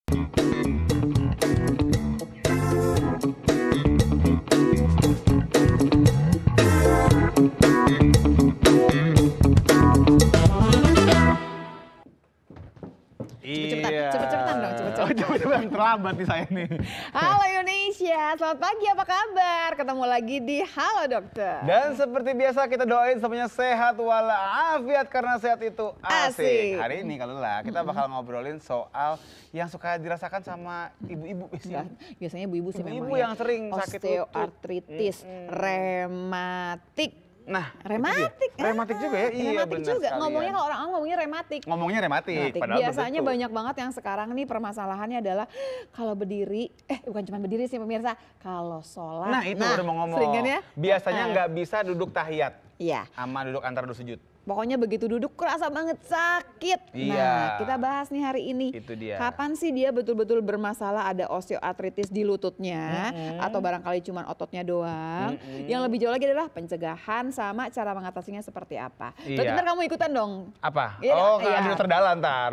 Cepet-cepetan dong, cepet-cepetan. Cepet-cepetan, terlambat nih saya nih. Halo Indonesia, selamat pagi, apa kabar? Ketemu lagi di Halo Dokter. Dan seperti biasa kita doain semuanya sehat walafiat karena sehat itu asik. Hari ini kalau lah kita bakal ngobrolin soal yang suka dirasakan sama ibu-ibu. Biasanya ibu-ibu sih memang ibu yang sering sakit lutut, osteoartritis, rematik. Nah, rematik, rematik juga ya? Iya, rematik juga. Ngomongnya kalau orang ngomongnya rematik. Ngomongnya rematik. Biasanya banyak banget yang sekarang nih permasalahannya adalah kalau berdiri, bukan cuma berdiri sih pemirsa, kalau sholat. Nah itu udah mau ngomong. Ya? Biasanya nggak bisa duduk tahiyat. Iya. Sama duduk antara dua sujud. Pokoknya begitu duduk kerasa banget sakit. Iya. Nah, kita bahas nih hari ini. Itu dia. Kapan sih dia betul-betul bermasalah ada osteoartritis di lututnya atau barangkali cuma ototnya doang. Yang lebih jauh lagi adalah pencegahan sama cara mengatasinya seperti apa. Iya. Berarti ntar kamu ikutan dong. Apa? Ya, ada dokter Dala ntar.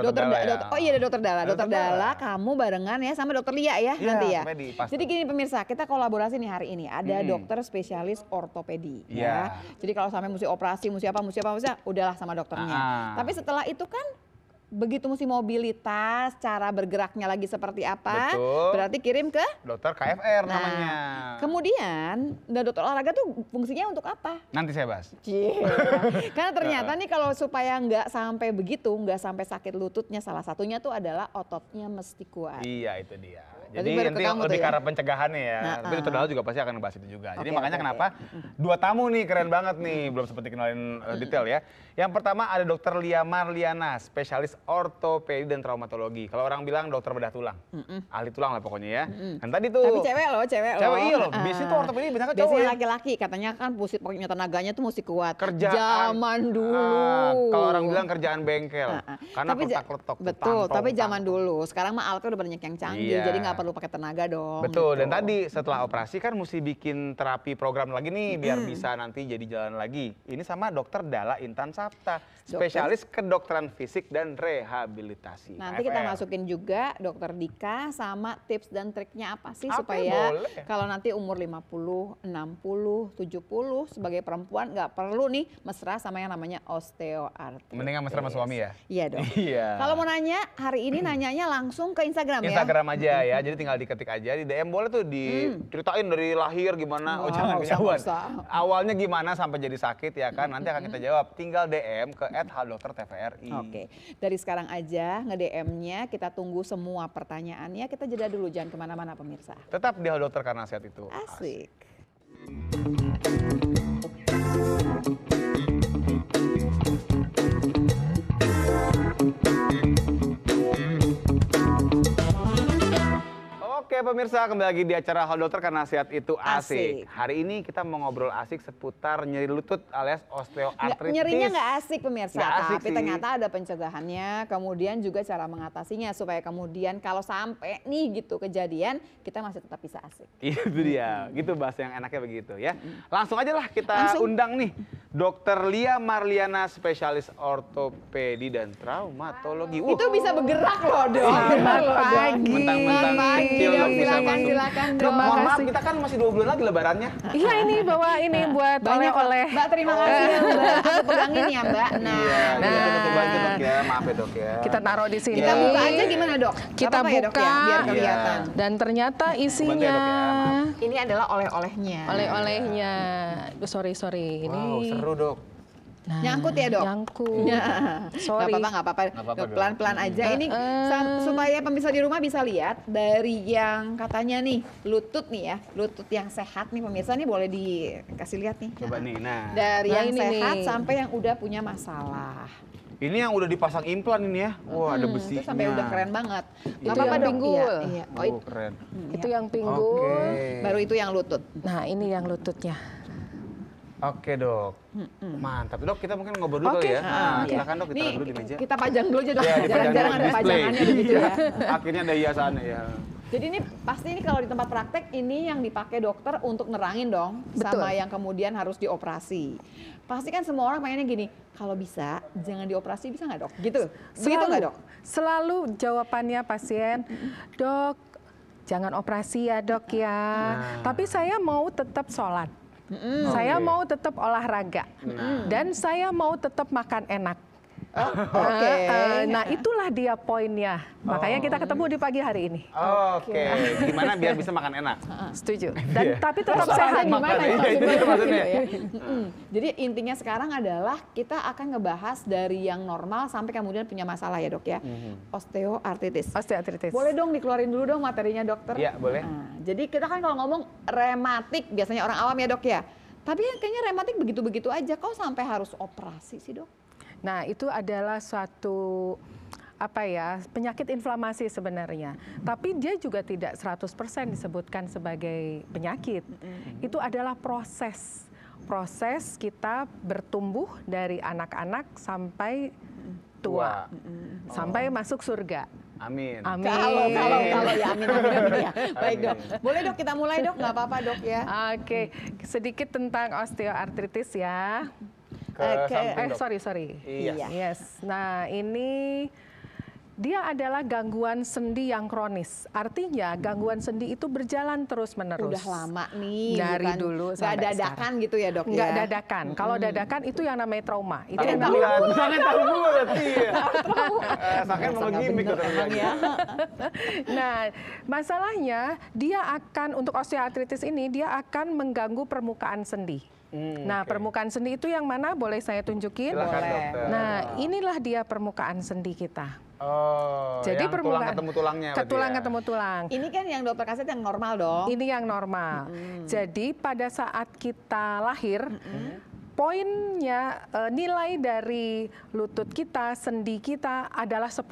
Oh iya ada dokter Dala. Dokter Dala kamu barengan ya sama dokter Lia ya nanti ya. Jadi gini pemirsa, kita kolaborasi nih hari ini. Ada dokter spesialis ortopedi ya. Jadi kalau sampai mesti operasi, mesti apa, udahlah sama dokternya. Tapi setelah itu kan begitu mesti mobilitas, cara bergeraknya lagi seperti apa, berarti kirim ke dokter KFR namanya. Kemudian dokter olahraga tuh fungsinya untuk apa? Nanti saya bahas. Karena ternyata nih kalau supaya nggak sampai begitu, nggak sampai sakit lututnya, salah satunya tuh adalah ototnya mesti kuat. Iya itu dia. Jadi nanti lebih ke arah pencegahannya ya. Tapi dokter Dala juga pasti akan ngebahas itu juga. Jadi makanya kenapa dua tamu nih keren banget nih, belum sempat dikenalin detail ya. Yang pertama ada dokter Lia Marliana, spesialis ortopedi dan traumatologi. Kalau orang bilang dokter bedah tulang, ahli tulang lah pokoknya ya. Dan tadi tuh. Tapi cewek loh. Cewek iya loh. Biasanya tuh ortopedi banyak cowok. Biasanya laki-laki katanya kan pokoknya tenaganya tuh mesti kuat. Kerjaan zaman dulu. Kalau orang bilang kerjaan bengkel. Karena letak-letok. Betul. Tapi zaman dulu. Sekarang mah alatnya udah banyak yang canggih. Jadi nggak perlu pakai tenaga dong. Betul. Gitu. Dan tadi setelah operasi kan mesti bikin terapi program lagi nih biar bisa nanti jadi jalan lagi. Ini sama dokter Dala Intan Sapta, spesialis kedokteran fisik dan rehabilitasi. Nanti kita masukin juga dokter Dika sama tips dan triknya apa sih supaya kalau nanti umur 50, 60, 70 sebagai perempuan nggak perlu nih mesra sama yang namanya osteoartritis. Mendingan mesra sama suami ya? Iya dong. Iya. Kalau mau nanya hari ini nanyanya langsung ke Instagram ya? Instagram aja ya, jadi tinggal diketik aja di DM boleh tuh diceritain dari lahir gimana. Jangan kejauhan. Awalnya gimana sampai jadi sakit ya kan? Nanti akan kita jawab. Tinggal DM ke @haldoktertvri. Oke, dari sekarang aja nge-DM-nya, kita tunggu semua pertanyaannya. Kita jeda dulu, jangan kemana-mana pemirsa. Tetap di Halo Dokter karena sehat itu asik. Oke pemirsa, kembali lagi di acara Halo Dokter karena sehat itu asik. Hari ini kita mau ngobrol asik seputar nyeri lutut alias osteoartritis. Nyerinya nggak asik pemirsa, asik tapi ternyata ada pencegahannya, kemudian juga cara mengatasinya supaya kemudian kalau sampai nih gitu kejadian, kita masih tetap bisa asik. Itu dia, gitu bahasa yang enaknya begitu ya. Langsung aja lah kita undang nih Dokter Lia Marliana, spesialis ortopedi dan traumatologi. Itu bisa bergerak loh dong. Pagi. Mentang-mentang kecil silakan. Mohon maaf, kita kan masih 2 bulan lagi lebarannya. Iya ini bawa ini buat oleh-oleh. Mbak terima kasih ya Mbak. Aku pegangin ya Mbak. Kita bantu dok ya, maaf ya dok ya. Kita taruh di sini. Kita buka aja gimana dok? Kita buka biar kelihatan. Dan ternyata isinya ini adalah oleh-olehnya. Oleh-olehnya. Sorry ini. Wow, seru dok. Nah, nyangkut ya dok? Nyangkut. Sorry. Nggak apa-apa. Pelan-pelan aja. Ini supaya pemirsa di rumah bisa lihat dari yang katanya nih lutut nih ya, lutut yang sehat nih pemirsa nih boleh dikasih lihat nih. Coba nih, dari yang sehat sampai yang udah punya masalah. Ini yang udah dipasang implan ini ya. Wah, ada besinya. Itu sampai udah keren banget. Itu apa dong? Iya. Oh, keren. Itu yang pinggul. Baru itu yang lutut. Nah, ini yang lututnya. Oke dok, mantap dok. Kita mungkin ngobrol dulu kali ya. Silakan dok, kita dulu di meja. Kita pajang dulu aja dok. Ya, Jarang-jarang ada pajangannya begitu ya. Akhirnya ada hiasannya ya. Jadi ini pasti ini kalau di tempat praktek ini yang dipakai dokter untuk nerangin dong. Betul. Sama yang kemudian harus dioperasi. Pasti kan semua orang pengennya gini, kalau bisa jangan dioperasi, bisa nggak dok? Gitu, begitu nggak dok? Selalu jawabannya pasien, dok jangan operasi ya dok ya. Tapi saya mau tetap sholat. Saya mau tetap olahraga. Dan saya mau tetap makan enak. Oke. Nah itulah dia poinnya. Makanya kita ketemu di pagi hari ini. Oke. Gimana biar bisa makan enak? Setuju. Dan tapi tetap sehat. Gimana ya, Itu maksudnya. ya? Jadi intinya sekarang adalah kita akan ngebahas dari yang normal sampai kemudian punya masalah ya dok ya. Osteoartritis. Osteoartritis. Boleh dong dikeluarin dulu dong materinya dokter? Iya boleh. Nah, jadi kita kan kalau ngomong rematik biasanya orang awam ya dok ya. Tapi kayaknya rematik begitu-begitu aja. Kok sampai harus operasi sih dok? Nah, itu adalah suatu penyakit inflamasi sebenarnya. Tapi dia juga tidak 100% disebutkan sebagai penyakit. Itu adalah proses kita bertumbuh dari anak-anak sampai tua. Sampai masuk surga. Amin. Amin. Kalau ya amin ya. Baik dok. Boleh dok kita mulai dok, nggak apa-apa dok ya. Oke, sedikit tentang osteoartritis ya. Sorry. Iya. Yes. Nah, ini dia adalah gangguan sendi yang kronis. Artinya gangguan sendi itu berjalan terus-menerus. Udah lama nih. Dari bukan, dulu nggak sampai dadakan sekarang. gitu ya dok ya? Nggak dadakan. Kalau dadakan itu yang namanya trauma. Itu yang Tahu namanya bulan. Jangan tahu bulan. Iya. Sakit mau gimmick emang ya. Nah, masalahnya dia akan untuk osteoartritis ini dia akan mengganggu permukaan sendi. Nah, permukaan sendi itu yang mana? Boleh saya tunjukin? Silakan, Boleh. dokter. Nah, inilah dia permukaan sendi kita. Oh, Jadi yang permukaan tulang ketemu tulangnya. ke tulang berarti ya? ketemu tulang. Ini kan yang dokter kasih yang normal dong. Ini yang normal. Jadi pada saat kita lahir, poinnya nilai dari lutut kita, sendi kita adalah 10.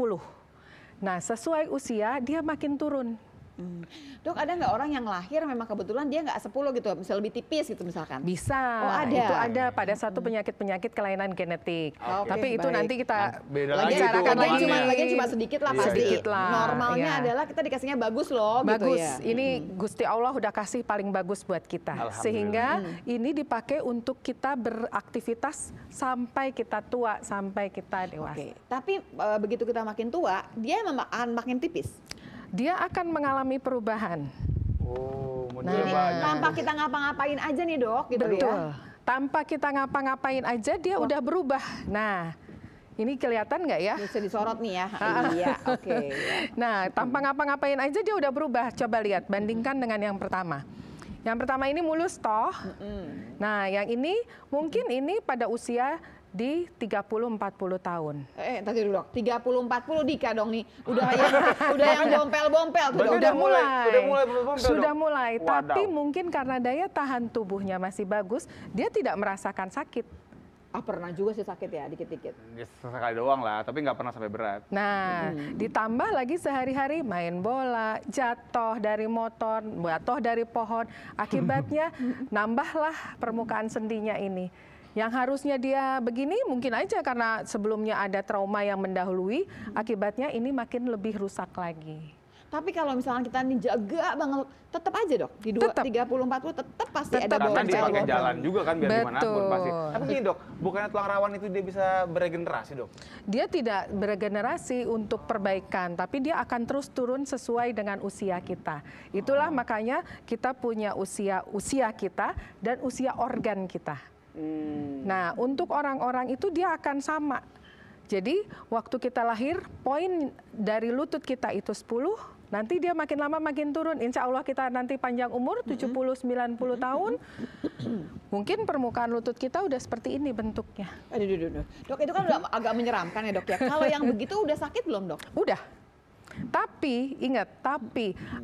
Nah, sesuai usia dia makin turun. Dok, ada nggak orang yang lahir memang kebetulan dia nggak 10 gitu, misal lebih tipis gitu misalkan? Bisa. Oh, ada. Itu ada pada satu penyakit-penyakit kelainan genetik. Oke, Tapi itu baik. nanti kita Beda lagi bicarakan itu lagi. Lagian cuma sedikit lah Iya. pasti. Sedikit lah, Normalnya iya. adalah kita dikasihnya bagus loh Bagus. gitu ya. Ini Gusti Allah udah kasih paling bagus buat kita. Alhamdulillah. Sehingga ini dipakai untuk kita beraktivitas sampai kita tua, sampai kita dewasa. Oke. Tapi begitu kita makin tua, dia akan makin tipis. Dia akan mengalami perubahan. Oh, Nah, Jadi banyak. tanpa kita ngapa-ngapain aja nih dok gitu Betul. ya. Tanpa kita ngapa-ngapain aja dia udah berubah. Nah, ini kelihatan nggak ya? Bisa disorot nih ya. Iya, oke. Nah, tanpa ngapa-ngapain aja dia udah berubah. Coba lihat, bandingkan dengan yang pertama. Yang pertama ini mulus toh. Nah, yang ini mungkin ini pada usia di 30-40 tahun. Tadi dulu dok, 30-40 Dika dong nih. Udah yang bompel-bompel tuh dok. Sudah mulai. Sudah mulai. Wadaw. Tapi mungkin karena daya tahan tubuhnya masih bagus, dia tidak merasakan sakit. Pernah juga sih sakit ya, dikit-dikit. Ya, sekali doang lah, tapi nggak pernah sampai berat. Nah, ditambah lagi sehari-hari main bola, jatuh dari motor, jatuh dari pohon, akibatnya nambahlah permukaan sendinya ini. Yang harusnya dia begini mungkin aja karena sebelumnya ada trauma yang mendahului, akibatnya ini makin lebih rusak lagi. Tapi kalau misalnya kita nih jaga banget, tetap aja dok. Di 30-40 tetap pasti Tetap ada Karena bompel. dipakai jalan juga kan biar gimana pun pasti. Betul. Tapi gini dok, bukannya tulang rawan itu dia bisa beregenerasi dok? Dia tidak beregenerasi untuk perbaikan, tapi dia akan terus turun sesuai dengan usia kita. Itulah makanya kita punya usia kita dan usia organ kita. Nah, untuk orang-orang itu dia akan sama. Jadi, waktu kita lahir, poin dari lutut kita itu 10, nanti dia makin lama makin turun. Insya Allah kita nanti panjang umur, 70-90 tahun, mungkin permukaan lutut kita udah seperti ini bentuknya. Aduh. Dok, itu kan udah agak menyeramkan ya dok ya. Kalau yang begitu udah sakit belum dok? Udah. Tapi, ingat,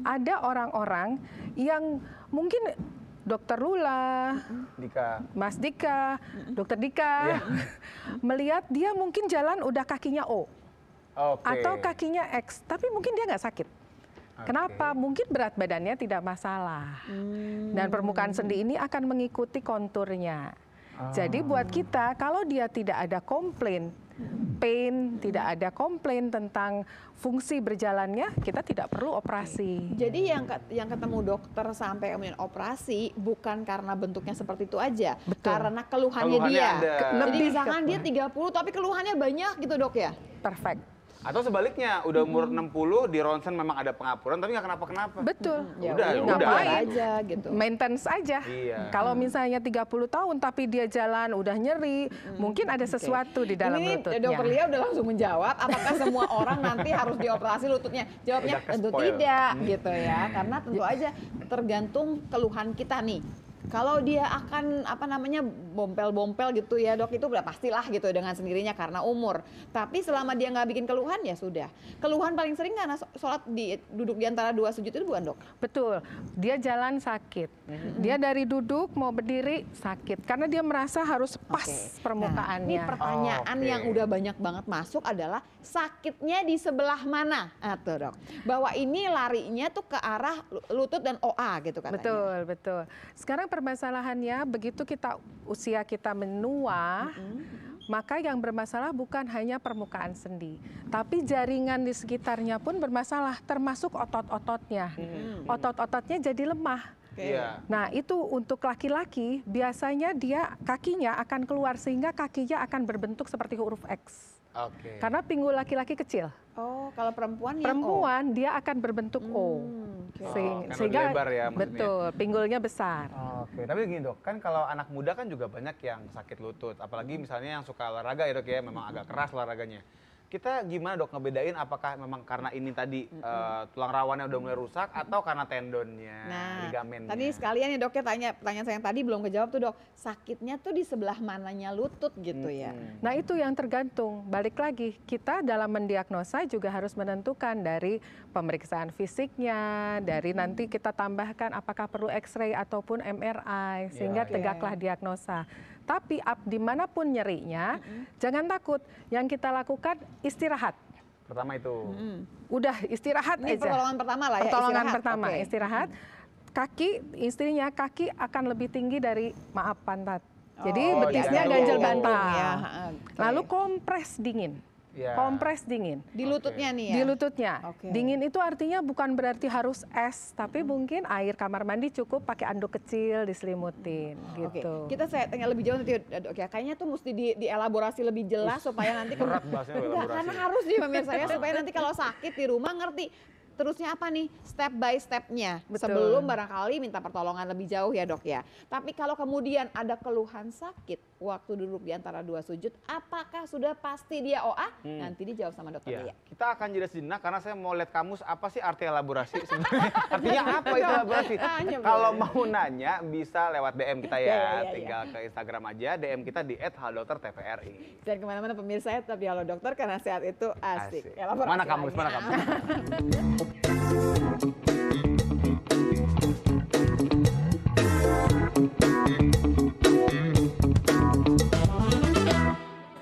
ada orang-orang yang mungkin Dokter Lula, Dika. Mas Dika, Dokter Dika, melihat dia mungkin jalan udah kakinya O, atau kakinya X, tapi mungkin dia nggak sakit. Kenapa? Mungkin berat badannya tidak masalah. Dan permukaan sendi ini akan mengikuti konturnya. Jadi buat kita, kalau dia tidak ada komplain, pain, tidak ada komplain tentang fungsi berjalannya, kita tidak perlu operasi. Jadi yang ketemu dokter sampai kemudian operasi bukan karena bentuknya seperti itu aja, karena keluhannya dia. Jadi misalkan dia 30 tapi keluhannya banyak gitu dok ya? Perfect. Atau sebaliknya, udah umur 60, di ronsen memang ada pengapuran, tapi nggak kenapa-kenapa. Betul. Udah aja gitu. Maintenance aja. Iya. Kalau misalnya 30 tahun tapi dia jalan udah nyeri, mungkin ada sesuatu di dalam lututnya. Ini dokter Lia udah langsung menjawab, apakah semua orang nanti harus dioperasi lututnya? Jawabnya tentu tidak gitu ya, karena tentu aja tergantung keluhan kita nih. Kalau dia akan bompel-bompel gitu ya dok, itu udah pastilah gitu dengan sendirinya karena umur. Tapi selama dia nggak bikin keluhan ya sudah. Keluhan paling sering karena sholat duduk di antara dua sujud itu bukan dok? Betul, dia jalan sakit. Dia dari duduk mau berdiri sakit karena dia merasa harus pas permukaannya. Nah, ini pertanyaan yang udah banyak banget masuk adalah sakitnya di sebelah mana? Tuh dok, bahwa ini larinya tuh ke arah lutut dan OA gitu katanya. Betul, betul. Sekarang permasalahannya begitu usia kita menua, maka yang bermasalah bukan hanya permukaan sendi, tapi jaringan di sekitarnya pun bermasalah, termasuk otot-ototnya. Otot-ototnya jadi lemah. Nah itu untuk laki-laki biasanya dia kakinya akan keluar sehingga kakinya akan berbentuk seperti huruf X. Karena pinggul laki-laki kecil. Oh, kalau perempuan dia akan berbentuk O. Sehingga lebar ya, betul, pinggulnya besar. Tapi gini dok, kan kalau anak muda kan juga banyak yang sakit lutut, apalagi misalnya yang suka olahraga ya dok ya, memang agak keras olahraganya. Kita gimana dok ngebedain apakah memang karena ini tadi tulang rawannya udah mulai rusak atau karena tendonnya, ligamennya? Tadi sekalian ya dok ya pertanyaan saya yang tadi belum kejawab tuh dok, sakitnya tuh di sebelah mananya lutut gitu ya? Nah itu yang tergantung, balik lagi kita dalam mendiagnosa juga harus menentukan dari pemeriksaan fisiknya, dari nanti kita tambahkan apakah perlu X-ray ataupun MRI sehingga tegaklah diagnosa. Tapi dimanapun nyerinya, jangan takut. Yang kita lakukan istirahat. Pertama itu. Udah istirahat ini aja. Pertolongan pertama lah ya. Pertolongan pertama, istirahat. Kaki akan lebih tinggi dari pantat. Jadi betisnya ganjel bantal. Lalu kompres dingin. Kompres dingin. Di lututnya nih ya? Di lututnya. Dingin itu artinya bukan berarti harus es, tapi mungkin air kamar mandi cukup pakai anduk kecil diselimutin gitu. Kita saya tanya lebih jauh nanti dok ya, kayaknya tuh mesti dielaborasi lebih jelas supaya nanti karena harus nih pemirsa ya, supaya nanti kalau sakit di rumah ngerti terusnya apa nih step by stepnya sebelum barangkali minta pertolongan lebih jauh ya dok ya. Tapi kalau kemudian ada keluhan sakit waktu duduk di antara dua sujud, apakah sudah pasti dia OA? Nanti dijawab sama dokter Lia. Kita akan jeda sejenak karena saya mau lihat kamus apa sih arti elaborasi sebenarnya. Artinya apa itu elaborasi? Kalau mau nanya bisa lewat DM kita ya. Tinggal ke Instagram aja, DM kita di @haldoktertvri. Dan kemana-mana pemirsa ya, tapi Halo Dokter karena sehat itu asik. Mana kamus?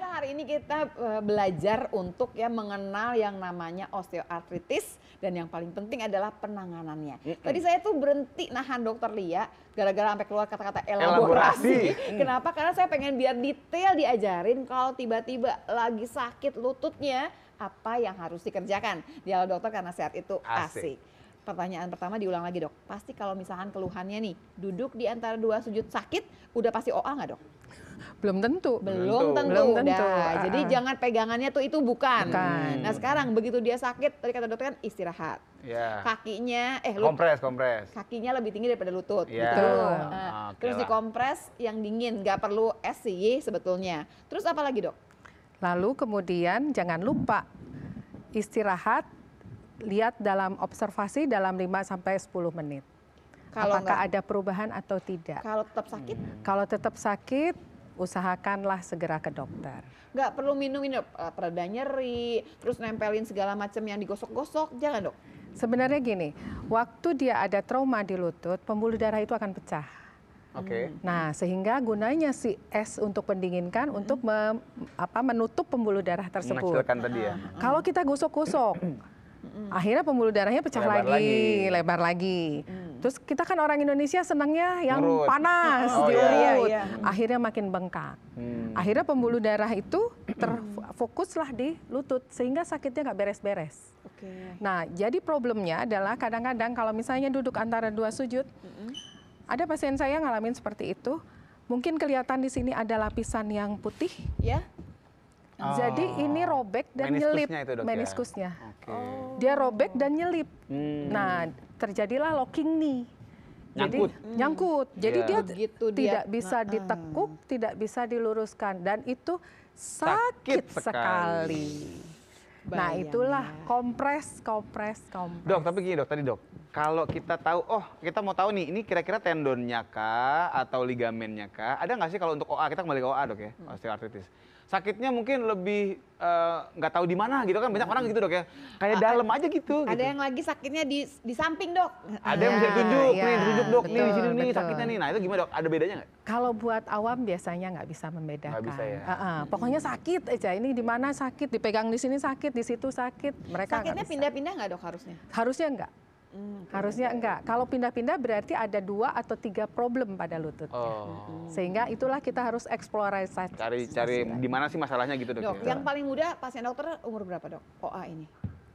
Hari ini kita belajar untuk ya mengenal yang namanya osteoartritis dan yang paling penting adalah penanganannya. Tadi saya tuh berhenti nahan dokter Lia gara-gara sampai keluar kata-kata elaborasi. Kenapa? Karena saya pengen biar detail diajarin kalau tiba-tiba lagi sakit lututnya apa yang harus dikerjakan. Di Halo Dokter karena sehat itu asik. Pertanyaan pertama diulang lagi dok, pasti kalau misalkan keluhannya nih duduk di antara dua sujud sakit, udah pasti OA nggak dok? Belum tentu. Belum tentu. Jadi jangan pegangannya tuh itu bukan. Nah sekarang begitu dia sakit, tadi kata dokter kan istirahat. Kakinya, kompres. Kakinya lebih tinggi daripada lutut. Gitu. Terus dikompres yang dingin, nggak perlu es sih sebetulnya. Terus apa lagi dok? Lalu kemudian jangan lupa istirahat, lihat dalam observasi dalam 5-10 menit. Apakah ada perubahan atau tidak? Kalau tetap sakit? Kalau tetap sakit, usahakanlah segera ke dokter. Nggak perlu minum pereda nyeri, terus nempelin segala macam yang digosok-gosok, jangan dok? Sebenarnya gini, waktu dia ada trauma di lutut, pembuluh darah itu akan pecah. Nah, sehingga gunanya si es untuk pendinginkan untuk menutup pembuluh darah tersebut. Tadi ya. Kalau kita gosok-gosok, akhirnya pembuluh darahnya pecah lebar lagi. Terus kita kan orang Indonesia senangnya yang Nurut. panas, Oh, diurut. iya. Akhirnya makin bengkak. Akhirnya pembuluh darah itu terfokuslah di lutut sehingga sakitnya nggak beres-beres. Nah, jadi problemnya adalah kadang-kadang kalau misalnya duduk antara dua sujud, ada pasien saya ngalamin seperti itu. Mungkin kelihatan di sini ada lapisan yang putih, Ya. jadi ini robek dan nyelip Meniskusnya itu, Dok, ya? meniskusnya. Oke. Dia robek dan nyelip. Nah, terjadilah locking knee. Jadi nyangkut. Jadi Iya. dia Begitu dia- tidak bisa ditekuk, tidak bisa diluruskan dan itu sakit Sakit sekali. Nah, Bayang itulah ya. kompres. Dok, tapi gini dok, tadi dok, kalau kita tahu, kita mau tahu nih, ini kira-kira tendonnya kah atau ligamennya kah? Ada nggak sih kalau untuk OA, kita kembali ke OA dok ya, osteoartritis. Sakitnya mungkin lebih nggak tahu di mana gitu kan, banyak orang gitu dok ya, kayak dalam aja gitu. Ada yang lagi sakitnya di samping, Dok. Ada yang bisa ditunjuk, Ya, nih ditunjuk dok, nih di betul, sini nih betul. sakitnya nih. Nah itu gimana dok? Ada bedanya nggak? Kalau buat awam biasanya nggak bisa membedakan. Nggak bisa ya? Pokoknya sakit aja. Ini di mana sakit, dipegang di sini sakit, di situ sakit. Mereka nggak Sakitnya bisa. pindah-pindah nggak, Dok, harusnya? Harusnya enggak. Harusnya enggak. Kalau pindah-pindah berarti ada 2 atau 3 problem pada lututnya. Sehingga itulah kita harus eksplorasi. Cari di mana sih masalahnya gitu dok? Dok, ya? yang paling muda pasien dokter umur berapa, Dok? OA ini?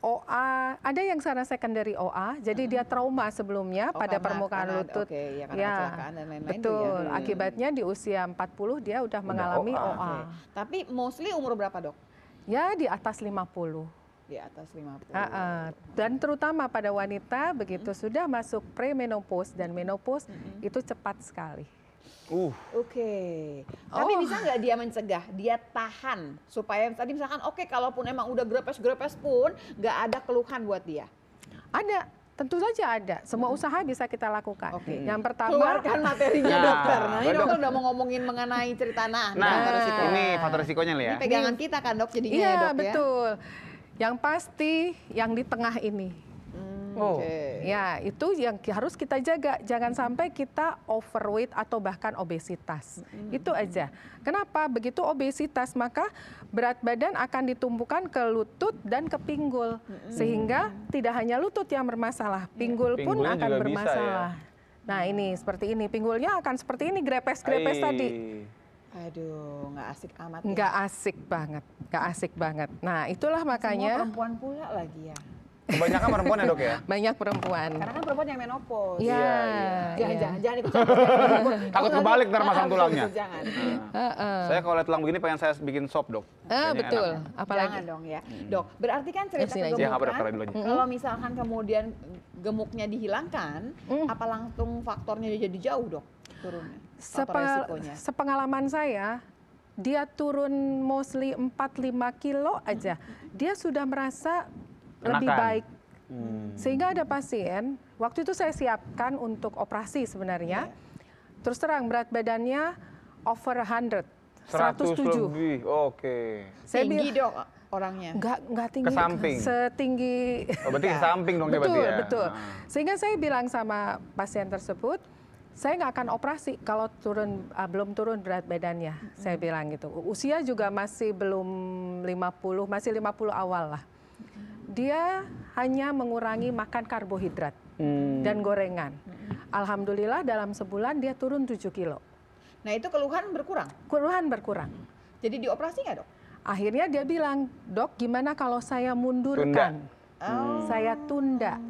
OA, ada yang sekarang secondary OA, jadi dia trauma sebelumnya pada permukaan lutut. Oke, ya karena kecelakaan dan lain-lain. Betul, akibatnya di usia 40 dia udah mengalami OA. OA. Tapi mostly umur berapa, Dok? Ya di atas 50. Di atas 50. Dan terutama pada wanita begitu sudah masuk premenopause dan menopause itu cepat sekali. Oke. Tapi bisa nggak dia mencegah? Dia tahan supaya tadi misalkan kalaupun emang udah grepes-grepes pun nggak ada keluhan buat dia. Ada, tentu saja ada. Semua usaha bisa kita lakukan. Yang pertama, Keluarkan materinya, Nah, dokter. Nah, ini Dok. dokter udah mau ngomongin mengenai cerita Nah, ini faktor resikonya lah ya. Ini pegangan kita kan, Dok, jadinya iya ya, Dok, ya. betul. Yang pasti yang di tengah ini. Oke. Ya, itu yang harus kita jaga. Jangan sampai kita overweight atau bahkan obesitas. Itu aja. Kenapa? Begitu obesitas, maka berat badan akan ditumpukan ke lutut dan ke pinggul. Sehingga tidak hanya lutut yang bermasalah, pinggul pun Pinggulnya akan juga bisa, bermasalah. Nah, ini seperti ini. Pinggulnya akan seperti ini, grepes-grepes tadi. Aduh, nggak asik amat. Nggak asik banget, nggak asik banget. Nah, itulah Semua makanya perempuan pula lagi ya. Kebanyakan perempuan ya dok ya? banyak perempuan. Karena kan perempuan yang menopause. Iya, Jangan ikut campur. Takut kebalik ntar masang tulangnya. Jangan. Saya kalau lihat tulang begini pengen saya bikin sop dok. Kayaknya Betul. enak. Apalagi Jangan dong ya. Dok, berarti kan cerita Sini aja. Ya, nggak apa-apa, kegemukan, dulu aja. kalau misalkan kemudian gemuknya dihilangkan, apa langsung faktornya jadi jauh, Dok, turunnya? Faktor resikonya. Sepengalaman saya, dia turun mostly 4-5 kilo aja, dia sudah merasa lebih Enakan. baik. Sehingga ada pasien, waktu itu saya siapkan untuk operasi sebenarnya, terus terang berat badannya over 100, 100 107. lebih, oke. Saya Tinggi, bilang, Dok, orangnya. Enggak tinggi, Ke samping. setinggi. Oh, berarti ke samping dong dia Betul, berarti ya? betul. Sehingga saya bilang sama pasien tersebut, saya nggak akan operasi kalau belum turun berat badannya. Saya bilang gitu. Usia juga masih belum 50, masih 50 awal lah. Dia hanya mengurangi makan karbohidrat dan gorengan. Alhamdulillah dalam sebulan dia turun 7 kilo. Nah, itu keluhan berkurang. Keluhan berkurang. Jadi dioperasi nggak, Dok? Akhirnya dia bilang, "Dok, gimana kalau saya mundurkan? Saya tunda."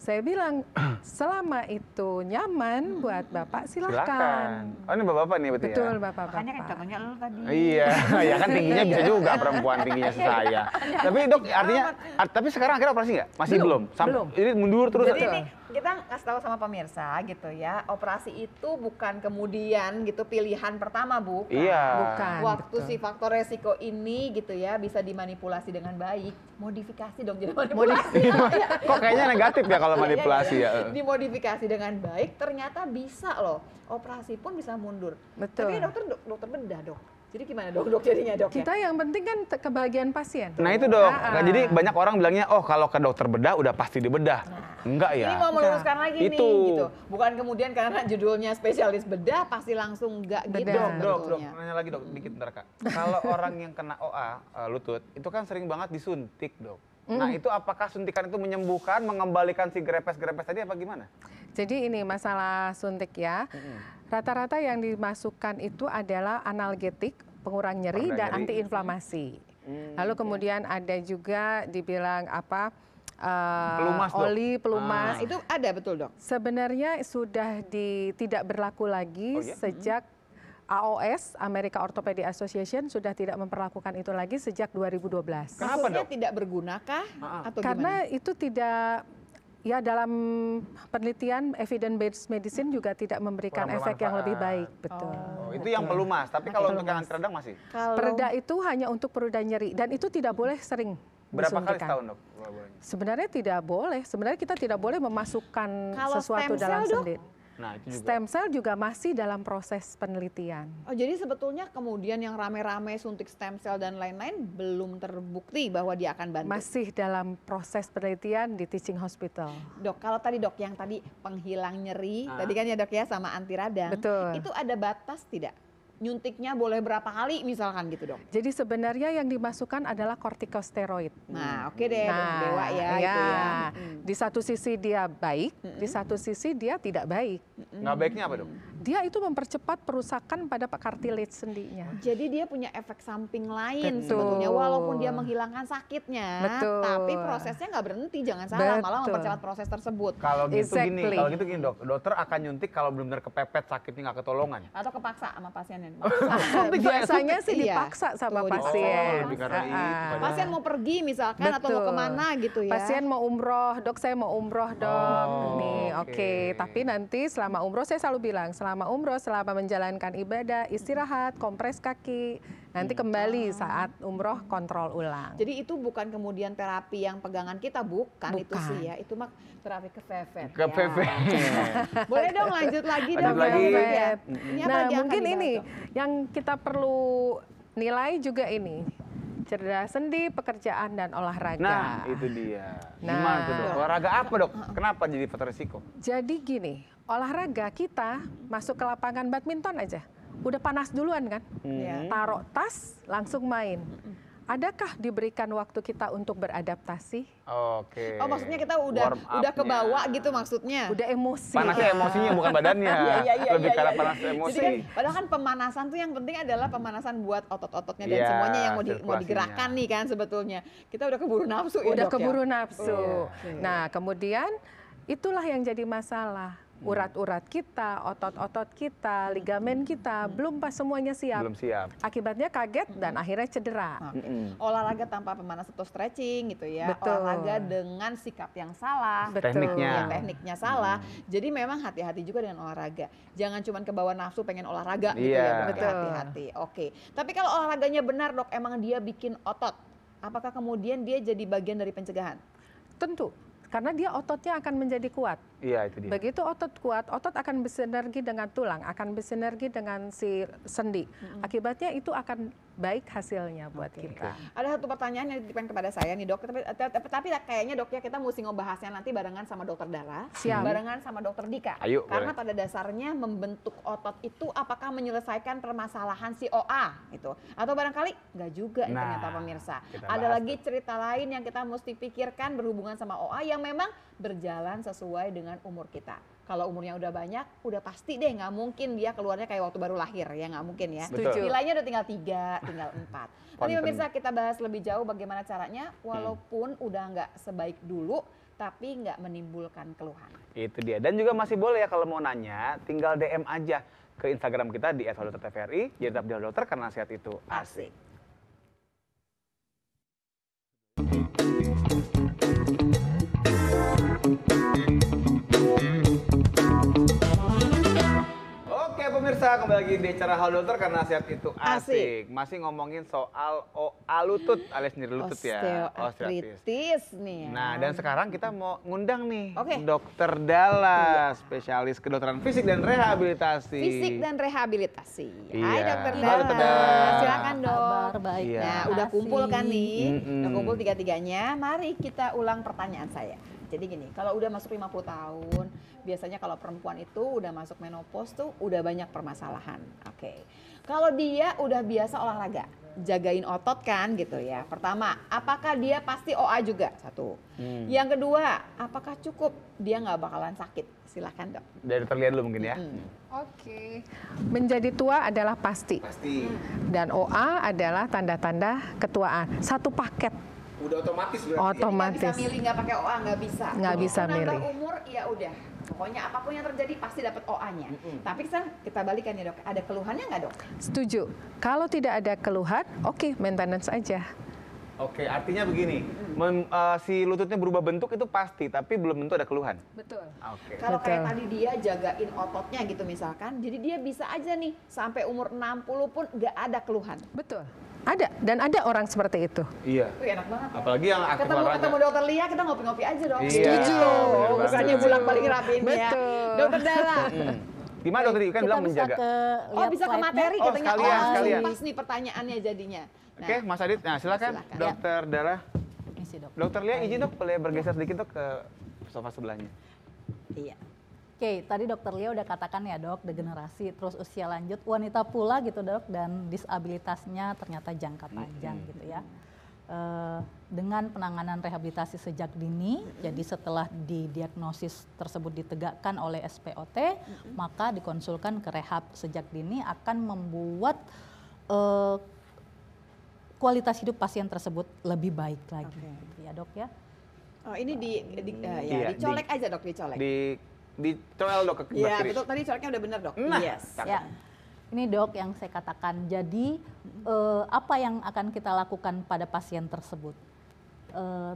Saya bilang, selama itu nyaman buat Bapak silahkan. Oh ini bapak-bapak nih berarti Betul, ya? Bapak-Bapak. Makanya kan contohnya lu tadi. Iya, ya kan tingginya bisa juga perempuan tingginya saya. Tapi dok artinya, tapi sekarang akhirnya operasi nggak? Masih belum? Belum. Jadi mundur terus. Jadi ini kita kasih tahu sama pemirsa gitu ya, operasi itu bukan kemudian gitu pilihan pertama, bukan. Iya. Bukan. Waktu betul. si faktor resiko ini gitu ya bisa dimanipulasi dengan baik, modifikasi dong jadi manipulasi. Kok kayaknya negatif ya kalau manipulasi ya? Dimodifikasi dengan baik ternyata bisa loh, operasi pun bisa mundur. Betul. Tapi dokter bedah, Dok. Jadi gimana, Dok jadinya, Dok? Kita yang penting kan kebahagiaan pasien. Nah itu dok, jadi banyak orang bilangnya, oh kalau ke dokter bedah udah pasti dibedah. Enggak ya? Ini mau meluruskan lagi nih Itu. gitu. Bukan kemudian karena judulnya spesialis bedah pasti langsung enggak gitu. Bedah. Dok, tentunya. nanya lagi dok, dikit ntar kak. Kalau orang yang kena OA, lutut, itu kan sering banget disuntik dok. Nah itu apakah suntikan itu menyembuhkan, mengembalikan si grepes-grepes tadi apa gimana? Jadi ini masalah suntik ya. Rata-rata yang dimasukkan itu adalah analgetik, pengurang nyeri dan antiinflamasi. Lalu kemudian ada juga dibilang apa? Pelumas, oli pelumas. Itu ada betul dok? Sebenarnya sudah tidak berlaku lagi sejak AOS, American Orthopedic Association, sudah tidak memperlakukan itu lagi sejak 2012. Kenapa dok? Tidak bergunakah atau Karena gimana? itu tidak, ya dalam penelitian evidence based medicine juga tidak memberikan efek yang lebih baik, betul. Itu yang pelumas, tapi kalau untuk yang anti radang masih? Pereda itu hanya untuk pereda nyeri dan itu tidak boleh sering Berapa kali disuntikan. setahun dok? Sebenarnya tidak boleh. Sebenarnya kita tidak boleh memasukkan sesuatu dalam sendi. Nah, itu juga. Stem cell juga masih dalam proses penelitian. Oh, jadi sebetulnya kemudian yang rame-rame suntik stem cell dan lain-lain belum terbukti bahwa dia akan bantu. Masih dalam proses penelitian di teaching hospital. Dok, kalau tadi dok yang tadi penghilang nyeri, tadi kan ya dok ya sama anti radang. Betul. Itu ada batas tidak? Nyuntiknya boleh berapa kali misalkan gitu dok? Jadi sebenarnya yang dimasukkan adalah kortikosteroid. Nah oke deh, dewa ya, itu ya. Di satu sisi dia baik, di satu sisi dia tidak baik. Nggak baiknya apa dok? Dia itu mempercepat perusakan pada cartilage sendinya. Jadi dia punya efek samping lain Betul. sebetulnya, walaupun dia menghilangkan sakitnya, Betul. tapi prosesnya nggak berhenti, jangan salah, malah Betul. mempercepat proses tersebut. Kalau gitu gini, Exactly. kalau gitu gini dok, dokter akan nyuntik kalau benar-benar kepepet sakitnya nggak ketolongan. Atau kepaksa sama pasiennya. Biasanya sih Iya. dipaksa sama Tuh, pasien. lebih karena itu. Pasien mau pergi misalkan atau mau Betul. kemana gitu ya. Pasien mau umroh, dok saya mau umroh dok. Nih, oke. oke. Tapi nanti selama umroh saya selalu bilang, selama umroh, selama menjalankan ibadah, istirahat, kompres kaki. Nanti kembali saat umroh kontrol ulang. Jadi itu bukan kemudian terapi yang pegangan kita, bukan. Itu Bukan. sih ya. Itu mah terapi kepepet. Kepepet. Boleh dong lanjut lagi Lanjut dong. lagi. Ya. Ini apa Nah, lagi yang mungkin akan ini dibahas, Dok? yang kita perlu nilai juga ini. Cedera sendi, pekerjaan, dan olahraga. Nah, itu dia. Nah. Gimana tuh dok? Olahraga apa dok? Kenapa jadi faktor risiko? Jadi gini, olahraga kita masuk ke lapangan badminton aja. Udah panas duluan kan? Iya. Taruh tas, langsung main. Adakah diberikan waktu kita untuk beradaptasi? Oke. Oh maksudnya kita udah Warm up-nya. kebawa gitu maksudnya. Udah emosi. Panasnya emosinya bukan badannya. Lebih karena panas emosi. Jadi kan, padahal kan pemanasan tuh yang penting adalah pemanasan buat otot-ototnya dan Iya, semuanya yang mau sirkulasinya. digerakkan nih kan sebetulnya. Kita udah keburu nafsu ya Udah dok keburu ya? nafsu. Oke. Nah, kemudian itulah yang jadi masalah. Urat-urat kita, otot-otot kita, ligamen kita belum pas semuanya siap. Belum siap. Akibatnya kaget dan akhirnya cedera. Oke. Olahraga tanpa pemanasan atau stretching gitu ya. Betul. Olahraga dengan sikap yang salah. Betul. Tekniknya. Ya, tekniknya salah. Jadi memang hati-hati juga dengan olahraga. Jangan cuma kebawa nafsu pengen olahraga gitu Iya. ya. Berarti Betul. hati-hati. Oke. Tapi kalau olahraganya benar dok, emang dia bikin otot. Apakah kemudian dia jadi bagian dari pencegahan? Tentu, karena dia ototnya akan menjadi kuat. Iya itu dia. Begitu otot kuat, otot akan bersinergi dengan tulang, akan bersinergi dengan si sendi. Akibatnya itu akan baik hasilnya buat kita. Ada satu pertanyaan yang dititipkan kepada saya nih dok, tapi kayaknya dok ya kita mesti ngebahasnya nanti barengan sama dokter Dara, Siap. barengan sama dokter Dika. Ayo, Karena boleh. pada dasarnya membentuk otot itu apakah menyelesaikan permasalahan si OA itu, atau barangkali nggak juga nih Nah, ternyata pemirsa. kita Ada bahas lagi cerita lain yang kita mesti pikirkan berhubungan sama OA yang memang berjalan sesuai dengan umur kita. Kalau umurnya udah banyak, udah pasti deh nggak mungkin dia keluarnya kayak waktu baru lahir ya, nggak mungkin ya. Setuju. Nilainya udah tinggal 3, tinggal 4. Nanti Konten. pemirsa kita bahas lebih jauh bagaimana caranya walaupun udah nggak sebaik dulu tapi nggak menimbulkan keluhan. Itu dia. Dan juga masih boleh ya kalau mau nanya, tinggal DM aja ke Instagram kita di @dokter.tvri. Jadi tetap di dokter karena sehat itu asik. Oke pemirsa, kembali lagi di acara Halo Dokter karena sehat itu asik. Masih ngomongin soal OA lutut alias nyeri lutut ya. Osteoartritis nih. Nah, dan sekarang kita mau ngundang nih Oke. Dokter Dalla, spesialis kedokteran fisik dan rehabilitasi. Fisik dan rehabilitasi. Iya. Hai dokter Halo, Dalla. Dokter Dalla. Silakan dok. Kabar baik. Iya. Nah, udah kumpul kan nih. Mm-mm. Udah kumpul tiga-tiganya. Mari kita ulang pertanyaan saya. Jadi gini, kalau udah masuk 50 tahun, biasanya kalau perempuan itu udah masuk menopause tuh udah banyak permasalahan. Oke. Kalau dia udah biasa olahraga, jagain otot kan gitu ya. Pertama, apakah dia pasti OA juga? Satu. Yang kedua, apakah cukup? Dia nggak bakalan sakit. Silakan dok. Dari terlihat dulu mungkin ya. Oke. Menjadi tua adalah pasti. Pasti. Dan OA adalah tanda-tanda ketuaan. Satu paket. Udah otomatis berarti. Otomatis. Nggak bisa milih nggak pakai OA, nggak bisa. Nggak bisa milih. Nambah umur, ya udah. Pokoknya apapun yang terjadi pasti dapat OA-nya. Tapi sekarang kita balikan ya dok, ada keluhannya nggak dok? Setuju. Kalau tidak ada keluhan, oke, maintenance aja. Oke, artinya begini, si lututnya berubah bentuk itu pasti, tapi belum tentu ada keluhan. Betul. Oke. Kalau kayak tadi dia jagain ototnya gitu misalkan, jadi dia bisa aja nih sampai umur 60 pun nggak ada keluhan. Betul. Ada, dan ada orang seperti itu. Iya. Itu enak banget. Apalagi yang aktif olahraga. Ketemu dokter Lia, kita ngopi-ngopi aja dong. Iya, Setuju. bener Bukannya banget. bolak-balik rapiin ya. Betul. Dokter Dara. Gimana dokter kan bilang menjaga. Oh bisa ke materi Oh, katanya. sekalian. Pas nih pertanyaannya jadinya. Nah, Oke, Mas Adit. Nah, silakan. Dokter Dara. Misi, dok. Dokter Lia izin dok, boleh bergeser sedikit dok ke sofa sebelahnya. Iya. Oke, tadi dokter Lia udah katakan ya dok, degenerasi, terus usia lanjut, wanita pula gitu dok, dan disabilitasnya ternyata jangka panjang gitu ya. Dengan penanganan rehabilitasi sejak dini, jadi setelah didiagnosis tersebut ditegakkan oleh SPOT, maka dikonsulkan ke rehab sejak dini akan membuat kualitas hidup pasien tersebut lebih baik lagi, gitu ya dok ya. Oh ini dicolek aja dok, dicolek. Dicoel dok ke Iya kiri. betul, tadi coleknya udah bener dok. Nah, Yes. Ya, ini dok yang saya katakan. Jadi apa yang akan kita lakukan pada pasien tersebut?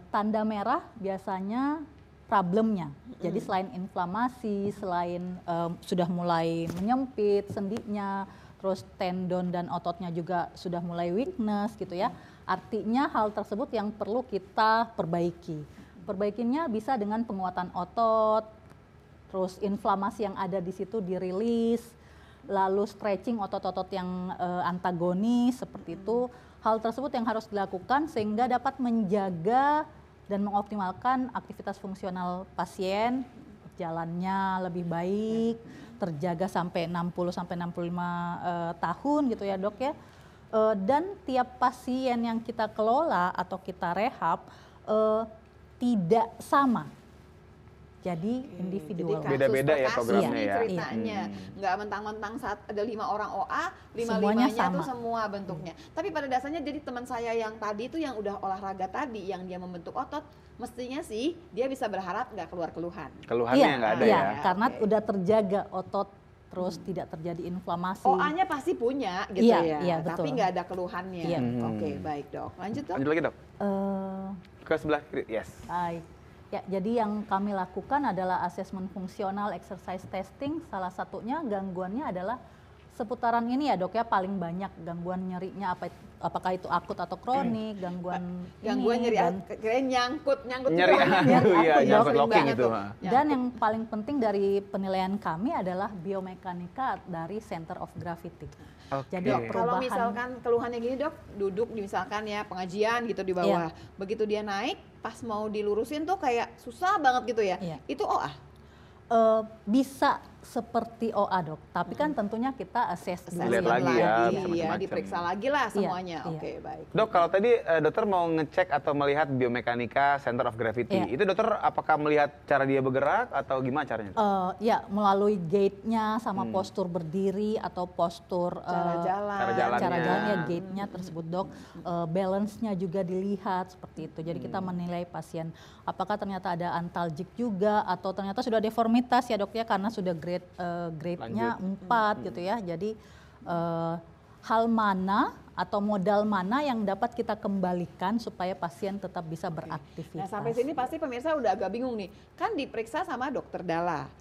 Tanda merah biasanya problemnya. Jadi selain inflamasi, selain sudah mulai menyempit sendinya, terus tendon dan ototnya juga sudah mulai weakness gitu ya. Artinya hal tersebut yang perlu kita perbaiki. Perbaikinya bisa dengan penguatan otot, terus inflamasi yang ada di situ dirilis, lalu stretching otot-otot yang antagonis seperti itu. Hal tersebut yang harus dilakukan sehingga dapat menjaga dan mengoptimalkan aktivitas fungsional pasien, jalannya lebih baik, terjaga sampai 60 sampai 65 tahun gitu ya dok ya. Dan tiap pasien yang kita kelola atau kita rehab tidak sama. Jadi individual. Beda-beda ya programnya ini ya. ceritanya. Nggak mentang-mentang saat ada 5 orang OA, Semuanya 5-5-nya tuh sama. semua bentuknya. Tapi pada dasarnya jadi teman saya yang tadi itu yang udah olahraga tadi, yang dia membentuk otot, mestinya sih dia bisa berharap nggak keluar keluhan. Keluhannya nggak ada iya, ya. karena Oke. udah terjaga otot, terus tidak terjadi inflamasi. OA-nya pasti punya gitu Iya, ya, iya, betul. tapi nggak ada keluhannya. Iya. Oke, baik dok. Lanjut dok. Lanjut lagi dok. Ke sebelah kiri. Yes. Baik. Ya, jadi yang kami lakukan adalah asesmen fungsional, exercise testing. Salah satunya gangguannya adalah seputaran ini ya dok ya, paling banyak gangguan nyerinya apakah itu akut atau kronik, gangguan Nyeri, dan kirain nyangkut Nyeri iya, nyangkut Sering locking banget itu. tuh. dan yang paling penting dari penilaian kami adalah biomekanika dari Center of Gravity. Oke. Jadi Dok, kalau misalkan keluhannya gini dok, duduk misalkan ya pengajian gitu di bawah, begitu dia naik, pas mau dilurusin tuh kayak susah banget gitu ya, Iya. itu OA? Bisa seperti OA dok, tapi kan tentunya kita assess dulu Lihat lagi ya, ya, macam-macam. diperiksa lagi lah semuanya. Iya. Oke, baik. Dok, kalau tadi dokter mau ngecek atau melihat biomekanika Center of Gravity, Iya. itu dokter apakah melihat cara dia bergerak atau gimana caranya? Dok? Ya, melalui gait-nya sama postur berdiri atau postur Cara jalan. Cara jalannya. gait-nya tersebut dok, balance-nya juga dilihat seperti itu. Jadi kita menilai pasien apakah ternyata ada antalgik juga atau ternyata sudah deformitas ya dok ya, karena sudah grade-nya 4 gitu ya. Jadi hal mana atau modal mana yang dapat kita kembalikan supaya pasien tetap bisa beraktivitas. Nah sampai sini pasti pemirsa udah agak bingung nih, kan diperiksa sama dokter Dala,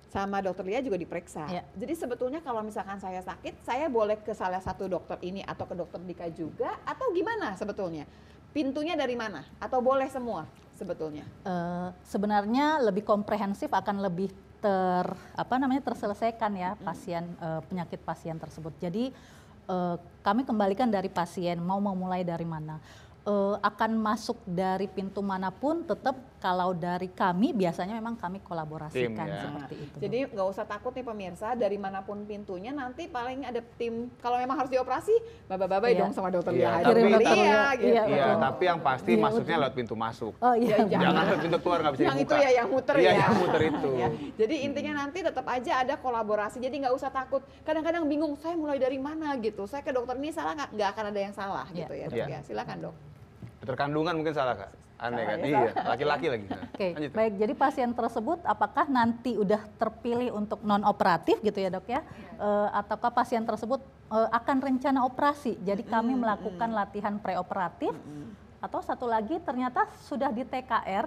sama dokter Lia juga diperiksa. Iya. Jadi sebetulnya kalau misalkan saya sakit, saya boleh ke salah satu dokter ini atau ke dokter Dika juga, atau gimana sebetulnya? Pintunya dari mana? Atau boleh semua sebetulnya? Sebenarnya lebih komprehensif, akan lebih terselesaikan ya pasien penyakit pasien tersebut. Jadi kami kembalikan dari pasien mau memulai dari mana. Akan masuk dari pintu manapun tetap kalau dari kami biasanya memang kami kolaborasikan seperti itu. Jadi nggak usah takut nih pemirsa, dari manapun pintunya nanti paling ada tim. Kalau memang harus dioperasi, babai dong sama dokter Lia. Tapi yang pasti masuknya lewat pintu masuk. Oh iya. Jangan lewat pintu keluar, nggak bisa dibuka. Yang itu ya, yang muter ya. Iya, yang muter itu. Jadi intinya nanti tetap aja ada kolaborasi. Jadi nggak usah takut. Kadang-kadang bingung, saya mulai dari mana gitu. Saya ke dokter ini salah nggak? Nggak akan ada yang salah gitu ya dok ya. Silakan dok. Dokter kandungan mungkin salah Kak. Aneh kan? Iya, laki-laki lagi. Oke, baik. Jadi pasien tersebut apakah nanti udah terpilih untuk non operatif gitu ya dok ya? Ataukah pasien tersebut akan rencana operasi? Jadi kami melakukan latihan preoperatif. Atau satu lagi ternyata sudah di TKR,